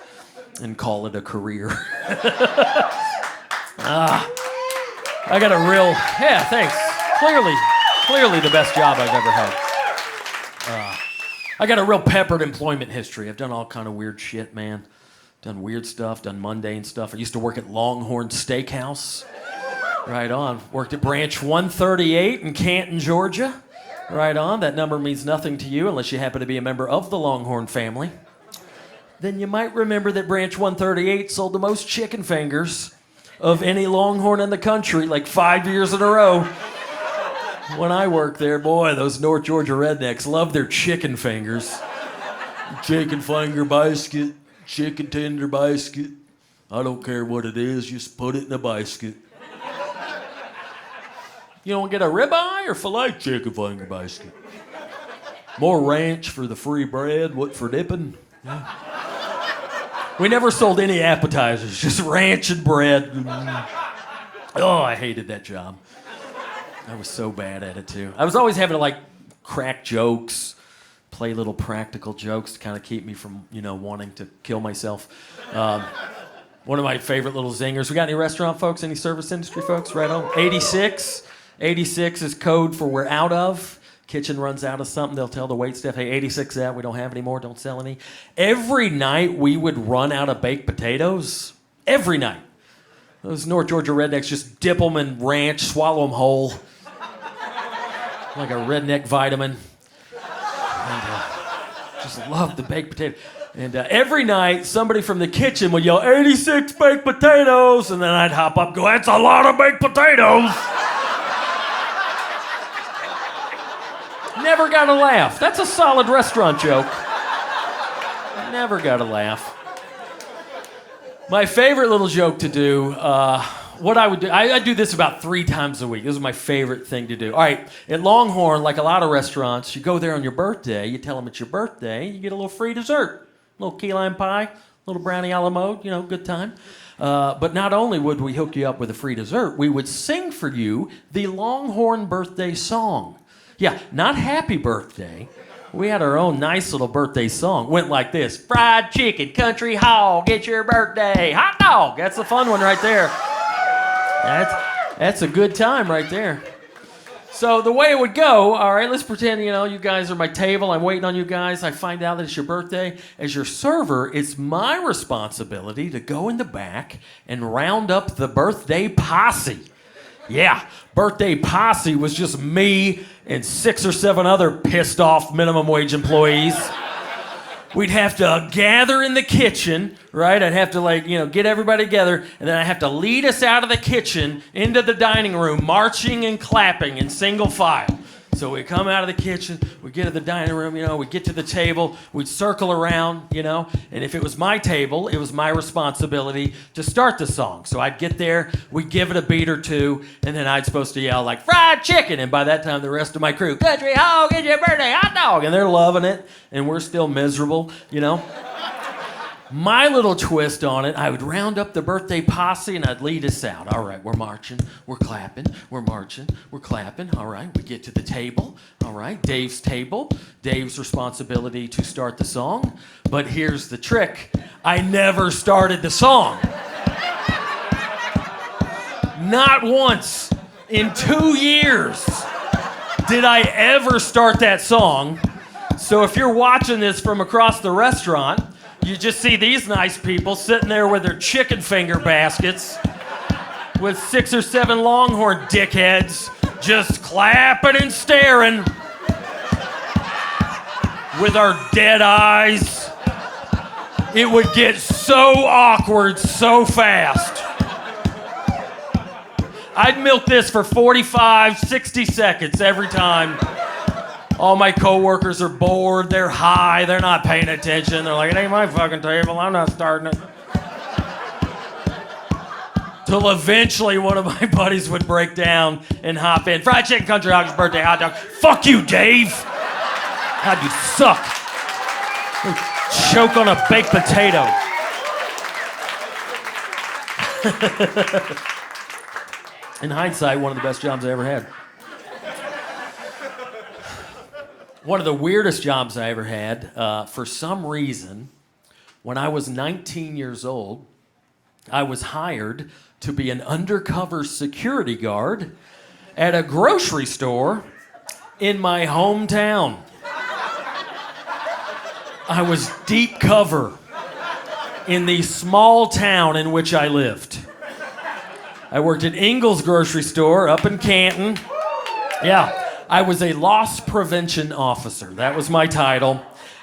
and call it a career. I got a real, yeah, thanks. Clearly the best job I've ever had. I got a real peppered employment history. I've done all kind of weird shit, man. Done weird stuff, done mundane stuff. I used to work at Longhorn Steakhouse. Right on. Worked at Branch 138 in Canton, Georgia. Right on. That number means nothing to you unless you happen to be a member of the Longhorn family. Then you might remember that Branch 138 sold the most chicken fingers of any Longhorn in the country, like 5 years in a row. When I worked there, boy, those North Georgia rednecks love their chicken fingers. Chicken finger biscuit, chicken tender biscuit. I don't care what it is, just put it in a biscuit. You don't get a ribeye or filet chicken finger biscuit? More ranch for the free bread, what for dipping? Yeah. We never sold any appetizers, just ranch and bread. Oh, I hated that job. I was so bad at it too. I was always having to like crack jokes, play little practical jokes to kind of keep me from, wanting to kill myself. One of my favorite little zingers. We got any restaurant folks, any service industry folks? Right on. 86. 86 is code for we're out of. Kitchen runs out of something, they'll tell the waitstaff, hey, 86 out, we don't have any more, don't sell any. Every night we would run out of baked potatoes. Every night. Those North Georgia rednecks just dip them in ranch, swallow them whole. like a redneck vitamin. And, just love the baked potato. And every night, somebody from the kitchen would yell, 86 baked potatoes, and then I'd hop up and go, that's a lot of baked potatoes. Never got a laugh. That's a solid restaurant joke. Never got a laugh. My favorite little joke to do, what I would do, I do this about 3 times a week. This is my favorite thing to do. All right, at Longhorn, like a lot of restaurants, you go there on your birthday, you tell them it's your birthday, you get a little free dessert. A little key lime pie, a little brownie a la mode, good time. But not only would we hook you up with a free dessert, we would sing for you the Longhorn birthday song. Yeah, not happy birthday. We had our own nice little birthday song. Went like this: fried chicken, country hog, it's your birthday, hot dog. That's a fun one right there. That's a good time right there. So the way it would go, all right, let's pretend, you guys are my table. I'm waiting on you guys. I find out that it's your birthday. As your server, it's my responsibility to go in the back and round up the birthday posse. Yeah, birthday posse was just me and 6 or 7 other pissed off minimum wage employees. We'd have to gather in the kitchen, right? I'd have to get everybody together, and then I'd have to lead us out of the kitchen into the dining room, marching and clapping in single file. So we'd come out of the kitchen, we'd get to the dining room, we'd get to the table, we'd circle around, and if it was my table, it was my responsibility to start the song. So I'd get there, we'd give it a beat or two, and then I'd supposed to yell like, fried chicken, and by that time the rest of my crew, country hog, it's your birthday, hot dog, and they're loving it, and we're still miserable, My little twist on it, I would round up the birthday posse and I'd lead us out. All right, we're marching, we're clapping, we're marching, we're clapping. All right, we get to the table. All right, Dave's table. Dave's responsibility to start the song. But here's the trick. I never started the song. Not once in 2 years did I ever start that song. So if you're watching this from across the restaurant, you just see these nice people sitting there with their chicken finger baskets with 6 or 7 Longhorn dickheads just clapping and staring with our dead eyes. It would get so awkward so fast. I'd milk this for 45, 60 seconds every time. All my coworkers are bored, they're high, they're not paying attention. They're like, it ain't my fucking table, I'm not starting it. Till eventually one of my buddies would break down and hop in. Fried chicken, country hog's birthday, hot dog. Fuck you, Dave. God, you suck. Choke on a baked potato. In hindsight, one of the best jobs I ever had. One of the weirdest jobs I ever had, for some reason, when I was 19 years old, I was hired to be an undercover security guard at a grocery store in my hometown. I was deep cover in the small town in which I lived. I worked at Ingles Grocery Store up in Canton. Yeah. I was a loss prevention officer. That was my title.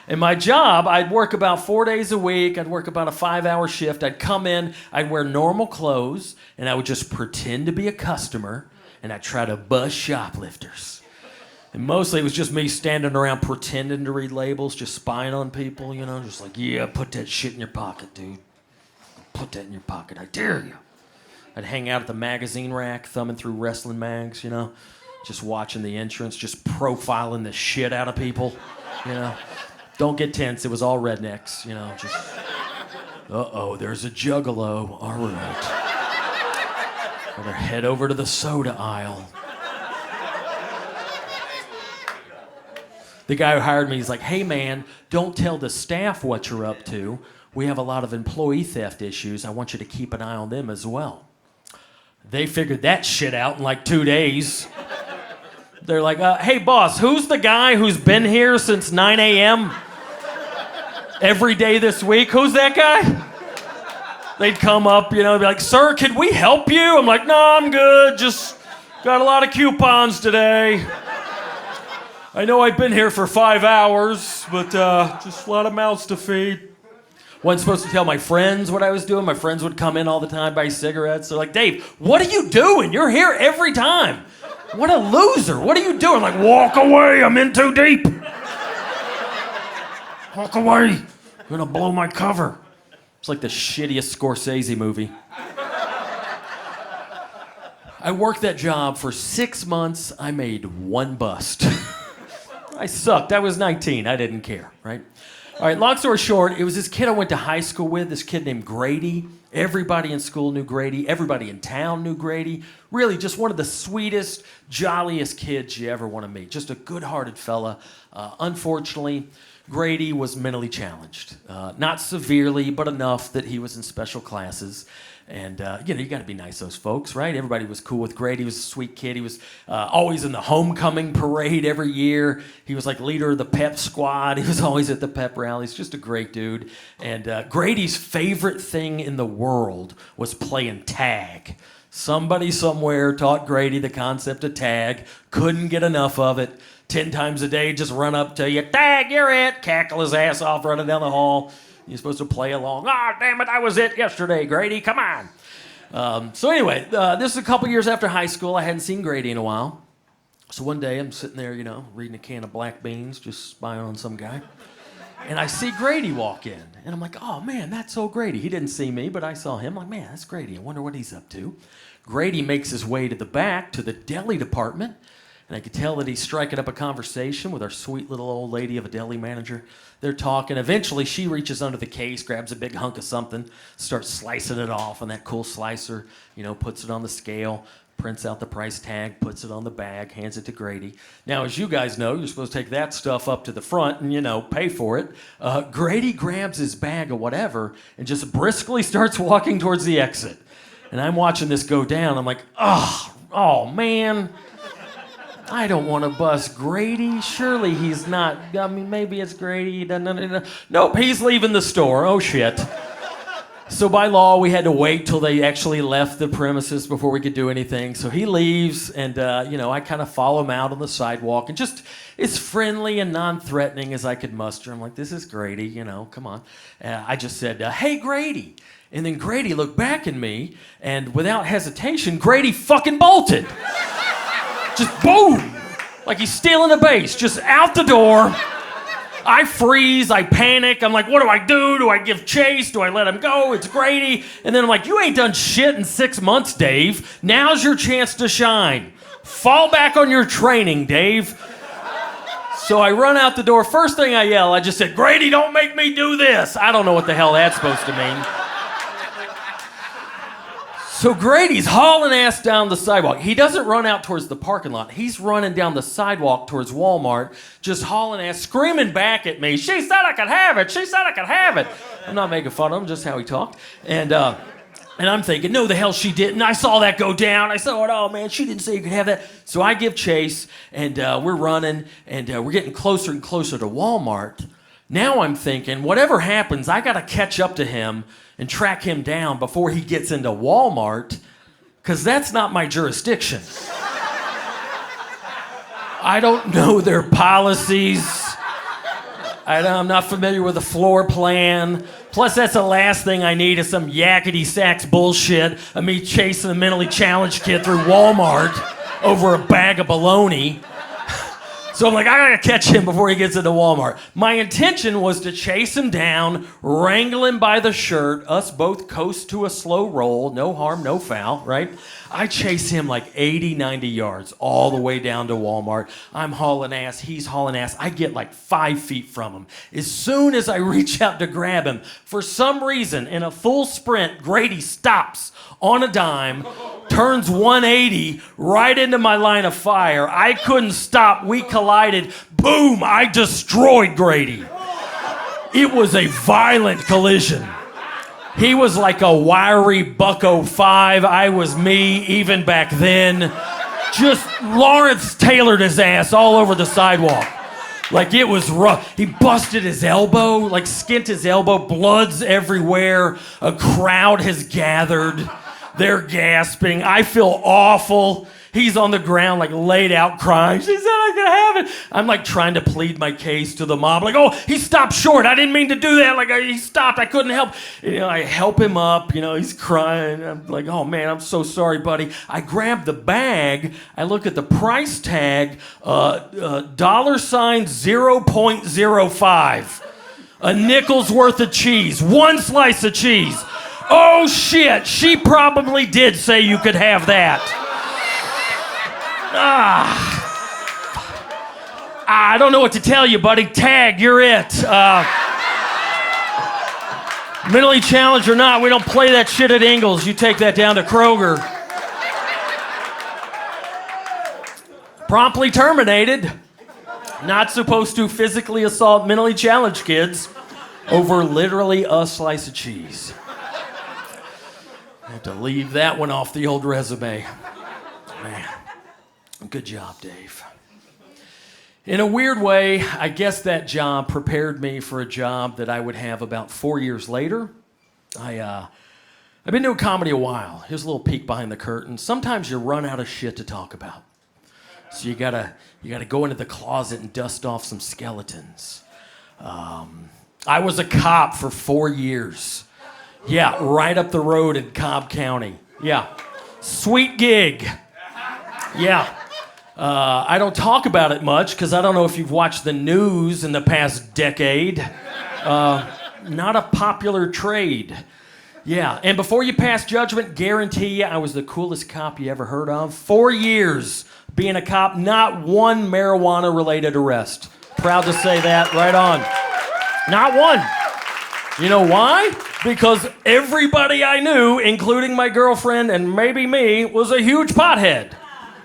And my job, I'd work about 4 days a week. I'd work about a 5-hour shift. I'd come in, I'd wear normal clothes, and I would just pretend to be a customer, and I'd try to buzz shoplifters. And mostly it was just me standing around pretending to read labels, just spying on people, just like, yeah, put that shit in your pocket, dude. Put that in your pocket, I dare you. I'd hang out at the magazine rack, thumbing through wrestling mags, just watching the entrance, just profiling the shit out of people, Don't get tense, it was all rednecks, just, uh-oh, there's a juggalo, all right. Better head over to the soda aisle. The guy who hired me, he's like, hey man, don't tell the staff what you're up to. We have a lot of employee theft issues. I want you to keep an eye on them as well. They figured that shit out in like 2 days. They're like, hey boss, who's the guy who's been here since 9 a.m. every day this week? Who's that guy? They'd come up, be like, sir, can we help you? I'm like, no, I'm good. Just got a lot of coupons today. I know I've been here for 5 hours, but just a lot of mouths to feed. Wasn't supposed to tell my friends what I was doing. My friends would come in all the time, buy cigarettes. They're like, Dave, what are you doing? You're here every time. What a loser. What are you doing? Like, walk away. I'm in too deep. Walk away. You're going to blow my cover. It's like the shittiest Scorsese movie. I worked that job for 6 months. I made one bust. I sucked. I was 19. I didn't care, right? All right, long story short, it was this kid I went to high school with, this kid named Grady. Everybody in school knew Grady. Everybody in town knew Grady. Really, just one of the sweetest, jolliest kids you ever want to meet. Just a good-hearted fella. Unfortunately, Grady was mentally challenged. Not severely, but enough that he was in special classes. And, you got to be nice to those folks, right? Everybody was cool with Grady. He was a sweet kid. He was always in the homecoming parade every year. He was like leader of the pep squad. He was always at the pep rallies. Just a great dude. And Grady's favorite thing in the world was playing tag. Somebody somewhere taught Grady the concept of tag. Couldn't get enough of it. 10 times a day, just run up to you. Tag, you're it. Cackle his ass off running down the hall. You're supposed to play along. Oh, damn it, I was it yesterday, Grady. Come on. So anyway, this is a couple years after high school. I hadn't seen Grady in a while. So one day I'm sitting there, reading a can of black beans, just spying on some guy. And I see Grady walk in. And I'm like, oh, man, that's so Grady. He didn't see me, but I saw him. I'm like, man, that's Grady. I wonder what he's up to. Grady makes his way to the back, to the deli department. And I could tell that he's striking up a conversation with our sweet little old lady of a deli manager. They're talking. Eventually, she reaches under the case, grabs a big hunk of something, starts slicing it off on that cool slicer, puts it on the scale, prints out the price tag, puts it on the bag, hands it to Grady. Now, as you guys know, you're supposed to take that stuff up to the front and, pay for it. Grady grabs his bag of whatever and just briskly starts walking towards the exit. And I'm watching this go down. I'm like, oh, man. I don't want to bust Grady. Surely he's not. I mean, maybe it's Grady. He doesn't. Nope, he's leaving the store. Oh, shit. So by law, we had to wait till they actually left the premises before we could do anything. So he leaves, and, I kind of follow him out on the sidewalk, and just as friendly and non-threatening as I could muster. I'm like, this is Grady, come on. I just said, hey, Grady. And then Grady looked back at me, and without hesitation, Grady fucking bolted. Just boom! Like he's stealing a base, just out the door. I freeze, I panic. I'm like, what do I do? Do I give chase? Do I let him go? It's Grady. And then I'm like, you ain't done shit in 6 months, Dave. Now's your chance to shine. Fall back on your training, Dave. So I run out the door. First thing I yell, I just said, Grady, don't make me do this. I don't know what the hell that's supposed to mean. So Grady's hauling ass down the sidewalk. He doesn't run out towards the parking lot. He's running down the sidewalk towards Walmart, just hauling ass, screaming back at me. She said I could have it. She said I could have it. I'm not making fun of him, just how he talked. And I'm thinking, no, the hell she didn't. I saw that go down. I saw it. Oh, man, she didn't say you could have that. So I give chase, and we're running, and we're getting closer and closer to Walmart. Now I'm thinking, whatever happens, I got to catch up to him and track him down before he gets into Walmart, because that's not my jurisdiction. I don't know their policies. I'm not familiar with the floor plan. Plus, that's the last thing I need is some yakety sax bullshit of me chasing a mentally challenged kid through Walmart over a bag of bologna. So I'm like, I gotta catch him before he gets into Walmart. My intention was to chase him down, wrangle him by the shirt, us both coast to a slow roll, no harm, no foul, right? I chase him like 80, 90 yards all the way down to Walmart. I'm hauling ass, he's hauling ass. I get like 5 feet from him. As soon as I reach out to grab him, for some reason, in a full sprint, Grady stops on a dime, turns 180 right into my line of fire. I couldn't stop. We collided. Boom! I destroyed Grady. It was a violent collision. He was like a wiry Bucko 5. I was me, even back then. Just Lawrence Taylored his ass all over the sidewalk. Like it was rough. He busted his elbow, like skint his elbow. Blood's everywhere. A crowd has gathered. They're gasping. I feel awful. He's on the ground, like laid out crying. She said I could have it. I'm like trying to plead my case to the mob. Like, oh, he stopped short. I didn't mean to do that. Like, he stopped. I couldn't help. I help him up. He's crying. I'm like, oh man, I'm so sorry, buddy. I grab the bag. I look at the price tag, $0.05. A nickel's worth of cheese. One slice of cheese. Oh shit, she probably did say you could have that. I don't know what to tell you, buddy. Tag, you're it. Mentally challenged or not, we don't play that shit at Ingles. You take that down to Kroger. Promptly terminated. Not supposed to physically assault mentally challenged kids over literally a slice of cheese. I have to leave that one off the old resume. Man, good job, Dave. In a weird way, I guess that job prepared me for a job that I would have about 4 years later. I've been doing comedy a while. Here's a little peek behind the curtain. Sometimes you run out of shit to talk about. So you gotta go into the closet and dust off some skeletons. I was a cop for 4 years. Yeah, right up the road in Cobb County. Yeah, sweet gig. Yeah. I don't talk about it much because I don't know if you've watched the news in the past decade. Not a popular trade. Yeah, and before you pass judgment, guarantee you I was the coolest cop you ever heard of. 4 years being a cop, not one marijuana-related arrest. Proud to say that, right on. Not one. You know why? Because everybody I knew, including my girlfriend and maybe me, was a huge pothead.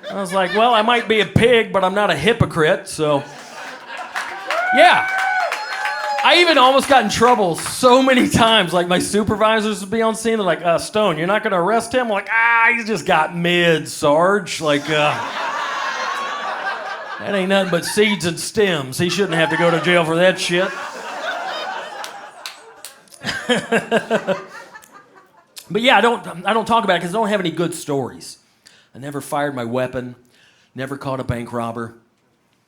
I was like, well, I might be a pig, but I'm not a hypocrite, so... Yeah. I even almost got in trouble so many times. Like, my supervisors would be on scene. They're like, Stone, you're not going to arrest him? I'm like, he's just got mid, Sarge. Like, that ain't nothing but seeds and stems. He shouldn't have to go to jail for that shit. But yeah, I don't talk about it because I don't have any good stories. I never fired my weapon, never caught a bank robber.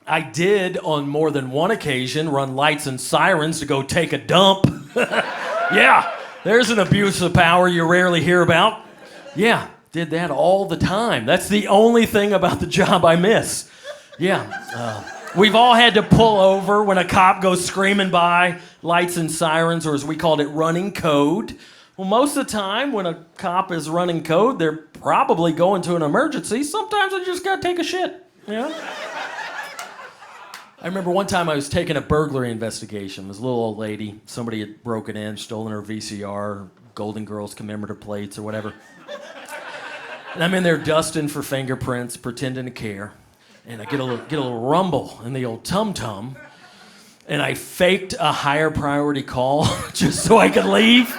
I did, on more than one occasion, run lights and sirens to go take a dump. Yeah, there's an abuse of power you rarely hear about. Yeah, did that all the time. That's the only thing about the job I miss. Yeah, we've all had to pull over when a cop goes screaming by, lights and sirens, or as we called it, running code. Well, most of the time when a cop is running code, they're probably going to an emergency. Sometimes I just gotta take a shit, I remember one time I was taking a burglary investigation. This little old lady, somebody had broken in, stolen her VCR, Golden Girls commemorative plates or whatever. And I'm in there dusting for fingerprints, pretending to care. And I get a little rumble in the old tum-tum. And I faked a higher priority call just so I could leave.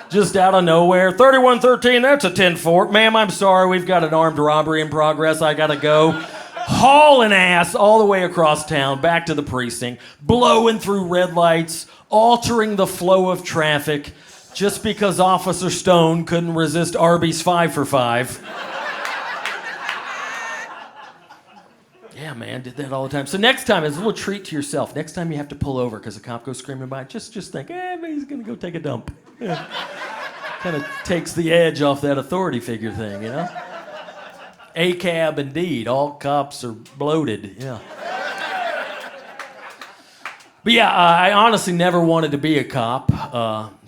Just out of nowhere. 3113, that's a 10-4. Ma'am, I'm sorry, we've got an armed robbery in progress. I gotta go. Hauling ass all the way across town, back to the precinct, blowing through red lights, altering the flow of traffic, just because Officer Stone couldn't resist Arby's 5 for $5. Yeah, man, did that all the time. So next time, as a little treat to yourself, next time you have to pull over because a cop goes screaming by, just think, maybe he's gonna go take a dump. Yeah. Kind of takes the edge off that authority figure thing, ACAB indeed, all cops are bloated, yeah. But yeah, I honestly never wanted to be a cop,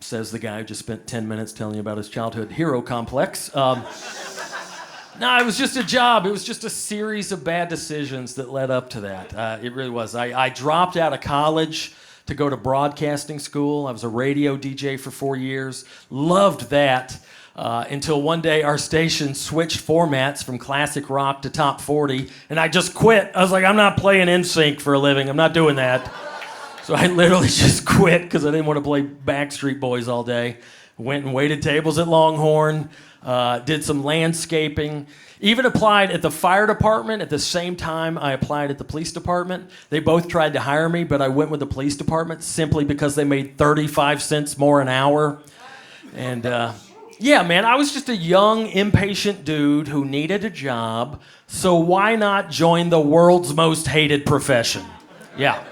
says the guy who just spent 10 minutes telling you about his childhood hero complex. No, it was just a job. It was just a series of bad decisions that led up to that. It really was. I dropped out of college to go to broadcasting school. I was a radio DJ for 4 years. Loved that until one day our station switched formats from classic rock to top 40, and I just quit. I was like, I'm not playing NSYNC for a living. I'm not doing that. So I literally just quit because I didn't want to play Backstreet Boys all day. Went and waited tables at Longhorn. Did some landscaping, even applied at the fire department at the same time I applied at the police department. They both tried to hire me, but I went with the police department simply because they made 35 cents more an hour. And Yeah, man, I was just a young, impatient dude who needed a job, so why not join the world's most hated profession? Yeah.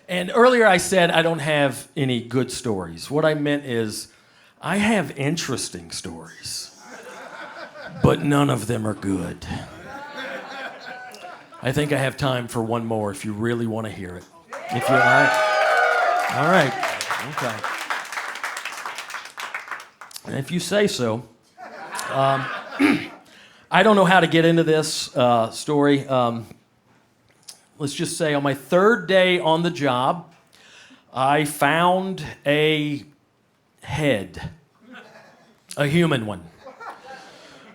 And earlier I said I don't have any good stories. What I meant is I have interesting stories, but none of them are good. I think I have time for one more if you really want to hear it. If you're all right. All right. Okay. And if you say so. I don't know how to get into this story. Let's just say on my third day on the job, I found a head, a human one.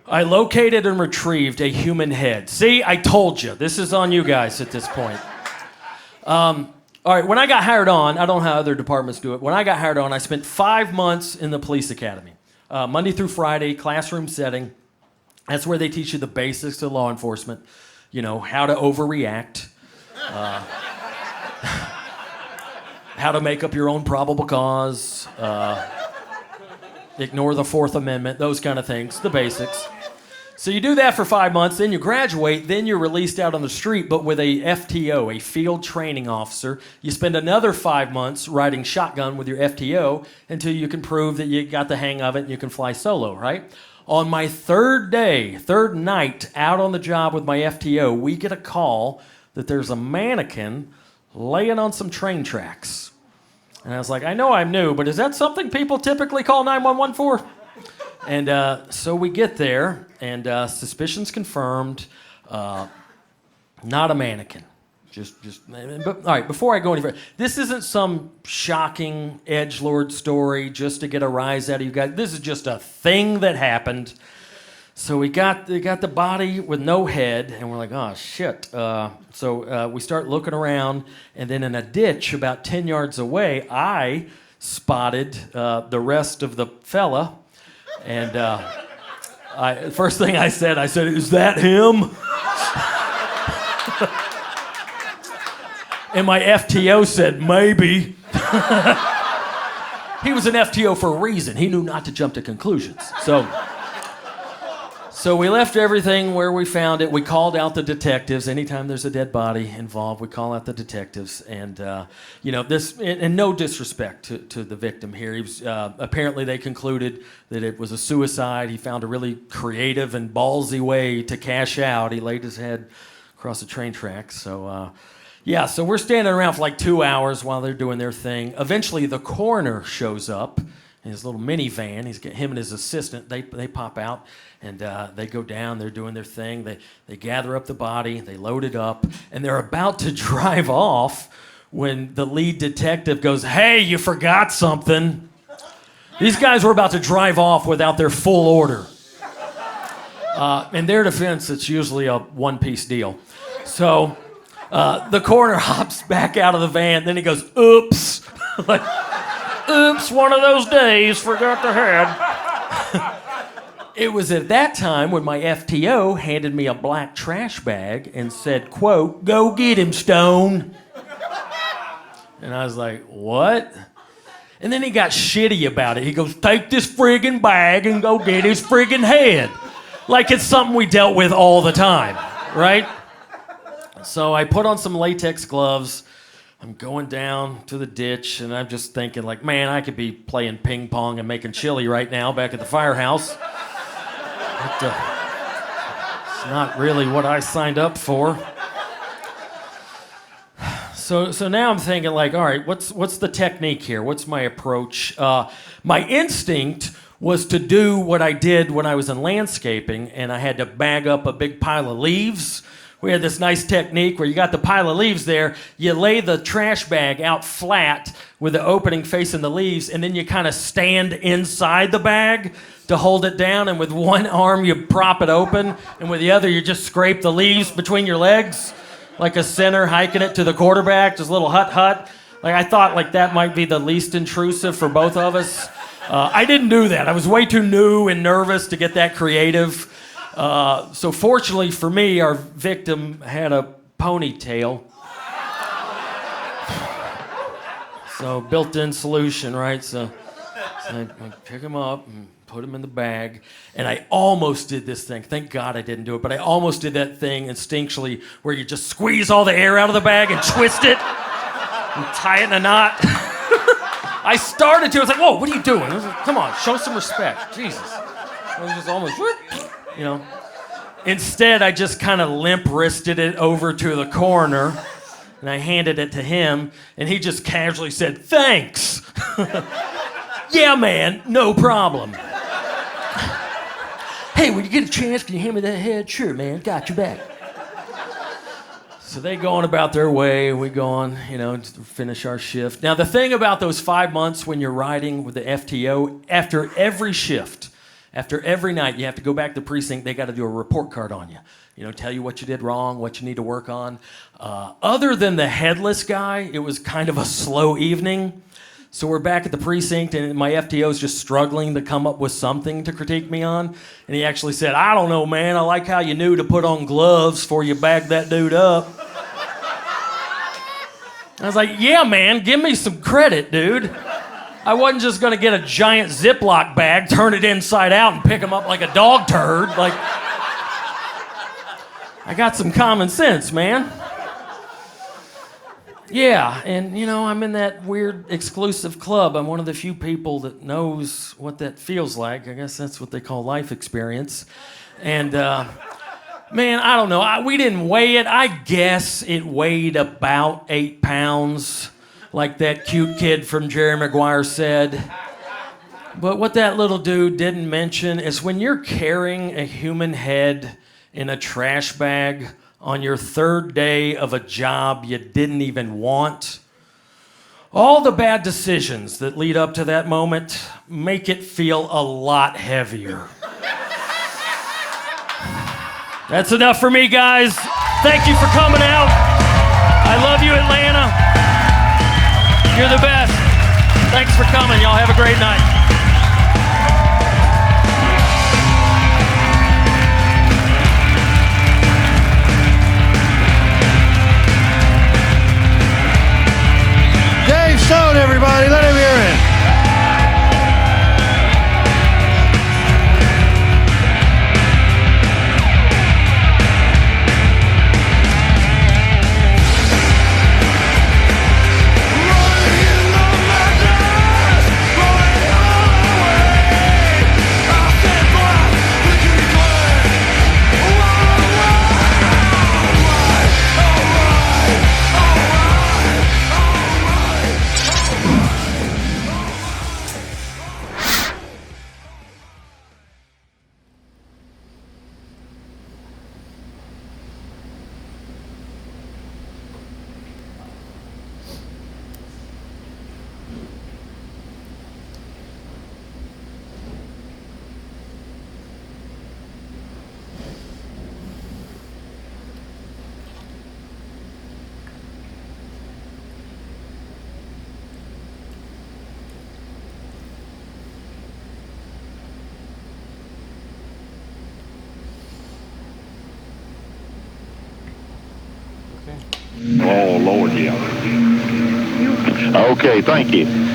I located and retrieved a human head. See, I told you. This is on you guys at this point. All right, when I got hired on, I don't know how other departments do it. When I got hired on, I spent 5 months in the police academy. Monday through Friday, classroom setting. That's where they teach you the basics of law enforcement. You know, how to overreact. How to make up your own probable cause. Ignore the Fourth Amendment, those kind of things, the basics. So you do that for 5 months, then you graduate, then you're released out on the street, but with a FTO, a field training officer. You spend another 5 months riding shotgun with your FTO until you can prove that you got the hang of it and you can fly solo, right? On my third night out on the job with my FTO, we get a call that there's a mannequin laying on some train tracks. And I was like, I know I'm new, but is that something people typically call 911 for? And so we get there, and suspicion's confirmed. Not a mannequin. But, all right, before I go any further, this isn't some shocking edgelord story just to get a rise out of you guys. This is just a thing that happened. So we got the body with no head, and we're like, oh, shit. So we start looking around, and then in a ditch about 10 yards away, I spotted the rest of the fella. And first thing I said, is that him? And my FTO said, maybe. He was an FTO for a reason. He knew not to jump to conclusions. So we left everything where we found it. We called out the detectives. Anytime there's a dead body involved, we call out the detectives. And, this, and no disrespect to the victim here. He was, apparently they concluded that it was a suicide. He found a really creative and ballsy way to cash out. He laid his head across the train tracks. So, so we're standing around for like 2 hours while they're doing their thing. Eventually, the coroner shows up in his little minivan. He's got him and his assistant. They pop out. And they go down, they're doing their thing. They gather up the body, they load it up, and they're about to drive off when the lead detective goes, hey, you forgot something. These guys were about to drive off without their full order. In their defense, it's usually a one-piece deal. So the coroner hops back out of the van, then he goes, oops. Like, oops, one of those days, forgot the head. It was at that time when my FTO handed me a black trash bag and said, quote, go get him, Stone. And I was like, what? And then he got shitty about it. He goes, take this friggin' bag and go get his friggin' head. Like it's something we dealt with all the time, right? So I put on some latex gloves. I'm going down to the ditch, and I'm just thinking, like, man, I could be playing ping pong and making chili right now back at the firehouse. But, it's not really what I signed up for. So now I'm thinking, like, all right, what's the technique here? What's my approach? My instinct was to do what I did when I was in landscaping, and I had to bag up a big pile of leaves. We had this nice technique where you got the pile of leaves there, you lay the trash bag out flat with the opening facing the leaves, and then you kind of stand inside the bag to hold it down, and with one arm you prop it open, and with the other you just scrape the leaves between your legs, like a center hiking it to the quarterback, just a little hut. Like I thought like that might be the least intrusive for both of us. I didn't do that. I was way too new and nervous to get that creative. So fortunately for me, our victim had a ponytail. So built-in solution, right? So I pick him up and put them in the bag, and I almost did this thing. Thank God I didn't do it, but I almost did that thing instinctually where you just squeeze all the air out of the bag and twist it and tie it in a knot. I started to. I was like, whoa, what are you doing? I was like, come on, show some respect. Jesus. I was just almost, you know. Instead, I just kind of limp-wristed it over to the coroner, and I handed it to him, and he just casually said, thanks. Yeah, man, no problem. Hey, when you get a chance, can you hand me that head? Sure, man, got your back. So they go on about their way, we go on, to finish our shift. Now, the thing about those 5 months when you're riding with the FTO, after every shift, after every night, you have to go back to the precinct, they got to do a report card on you. Tell you what you did wrong, what you need to work on. Other than the headless guy, it was kind of a slow evening. So we're back at the precinct, and my FTO is just struggling to come up with something to critique me on. And he actually said, I don't know, man, I like how you knew to put on gloves before you bagged that dude up. I was like, yeah, man, give me some credit, dude. I wasn't just gonna get a giant Ziploc bag, turn it inside out, and pick him up like a dog turd. Like, I got some common sense, man. Yeah, and I'm in that weird exclusive club. I'm one of the few people that knows what that feels like. I guess that's what they call life experience. And man, I don't know. We didn't weigh it. I guess it weighed about 8 pounds, like that cute kid from Jerry Maguire said. But what that little dude didn't mention is when you're carrying a human head in a trash bag on your third day of a job you didn't even want, all the bad decisions that lead up to that moment make it feel a lot heavier. That's enough for me, guys. Thank you for coming out. I love you, Atlanta. You're the best. Thanks for coming. Y'all have a great night. Dave Stone, everybody, let him hear it. Oh, Lord, yeah. Okay, thank you.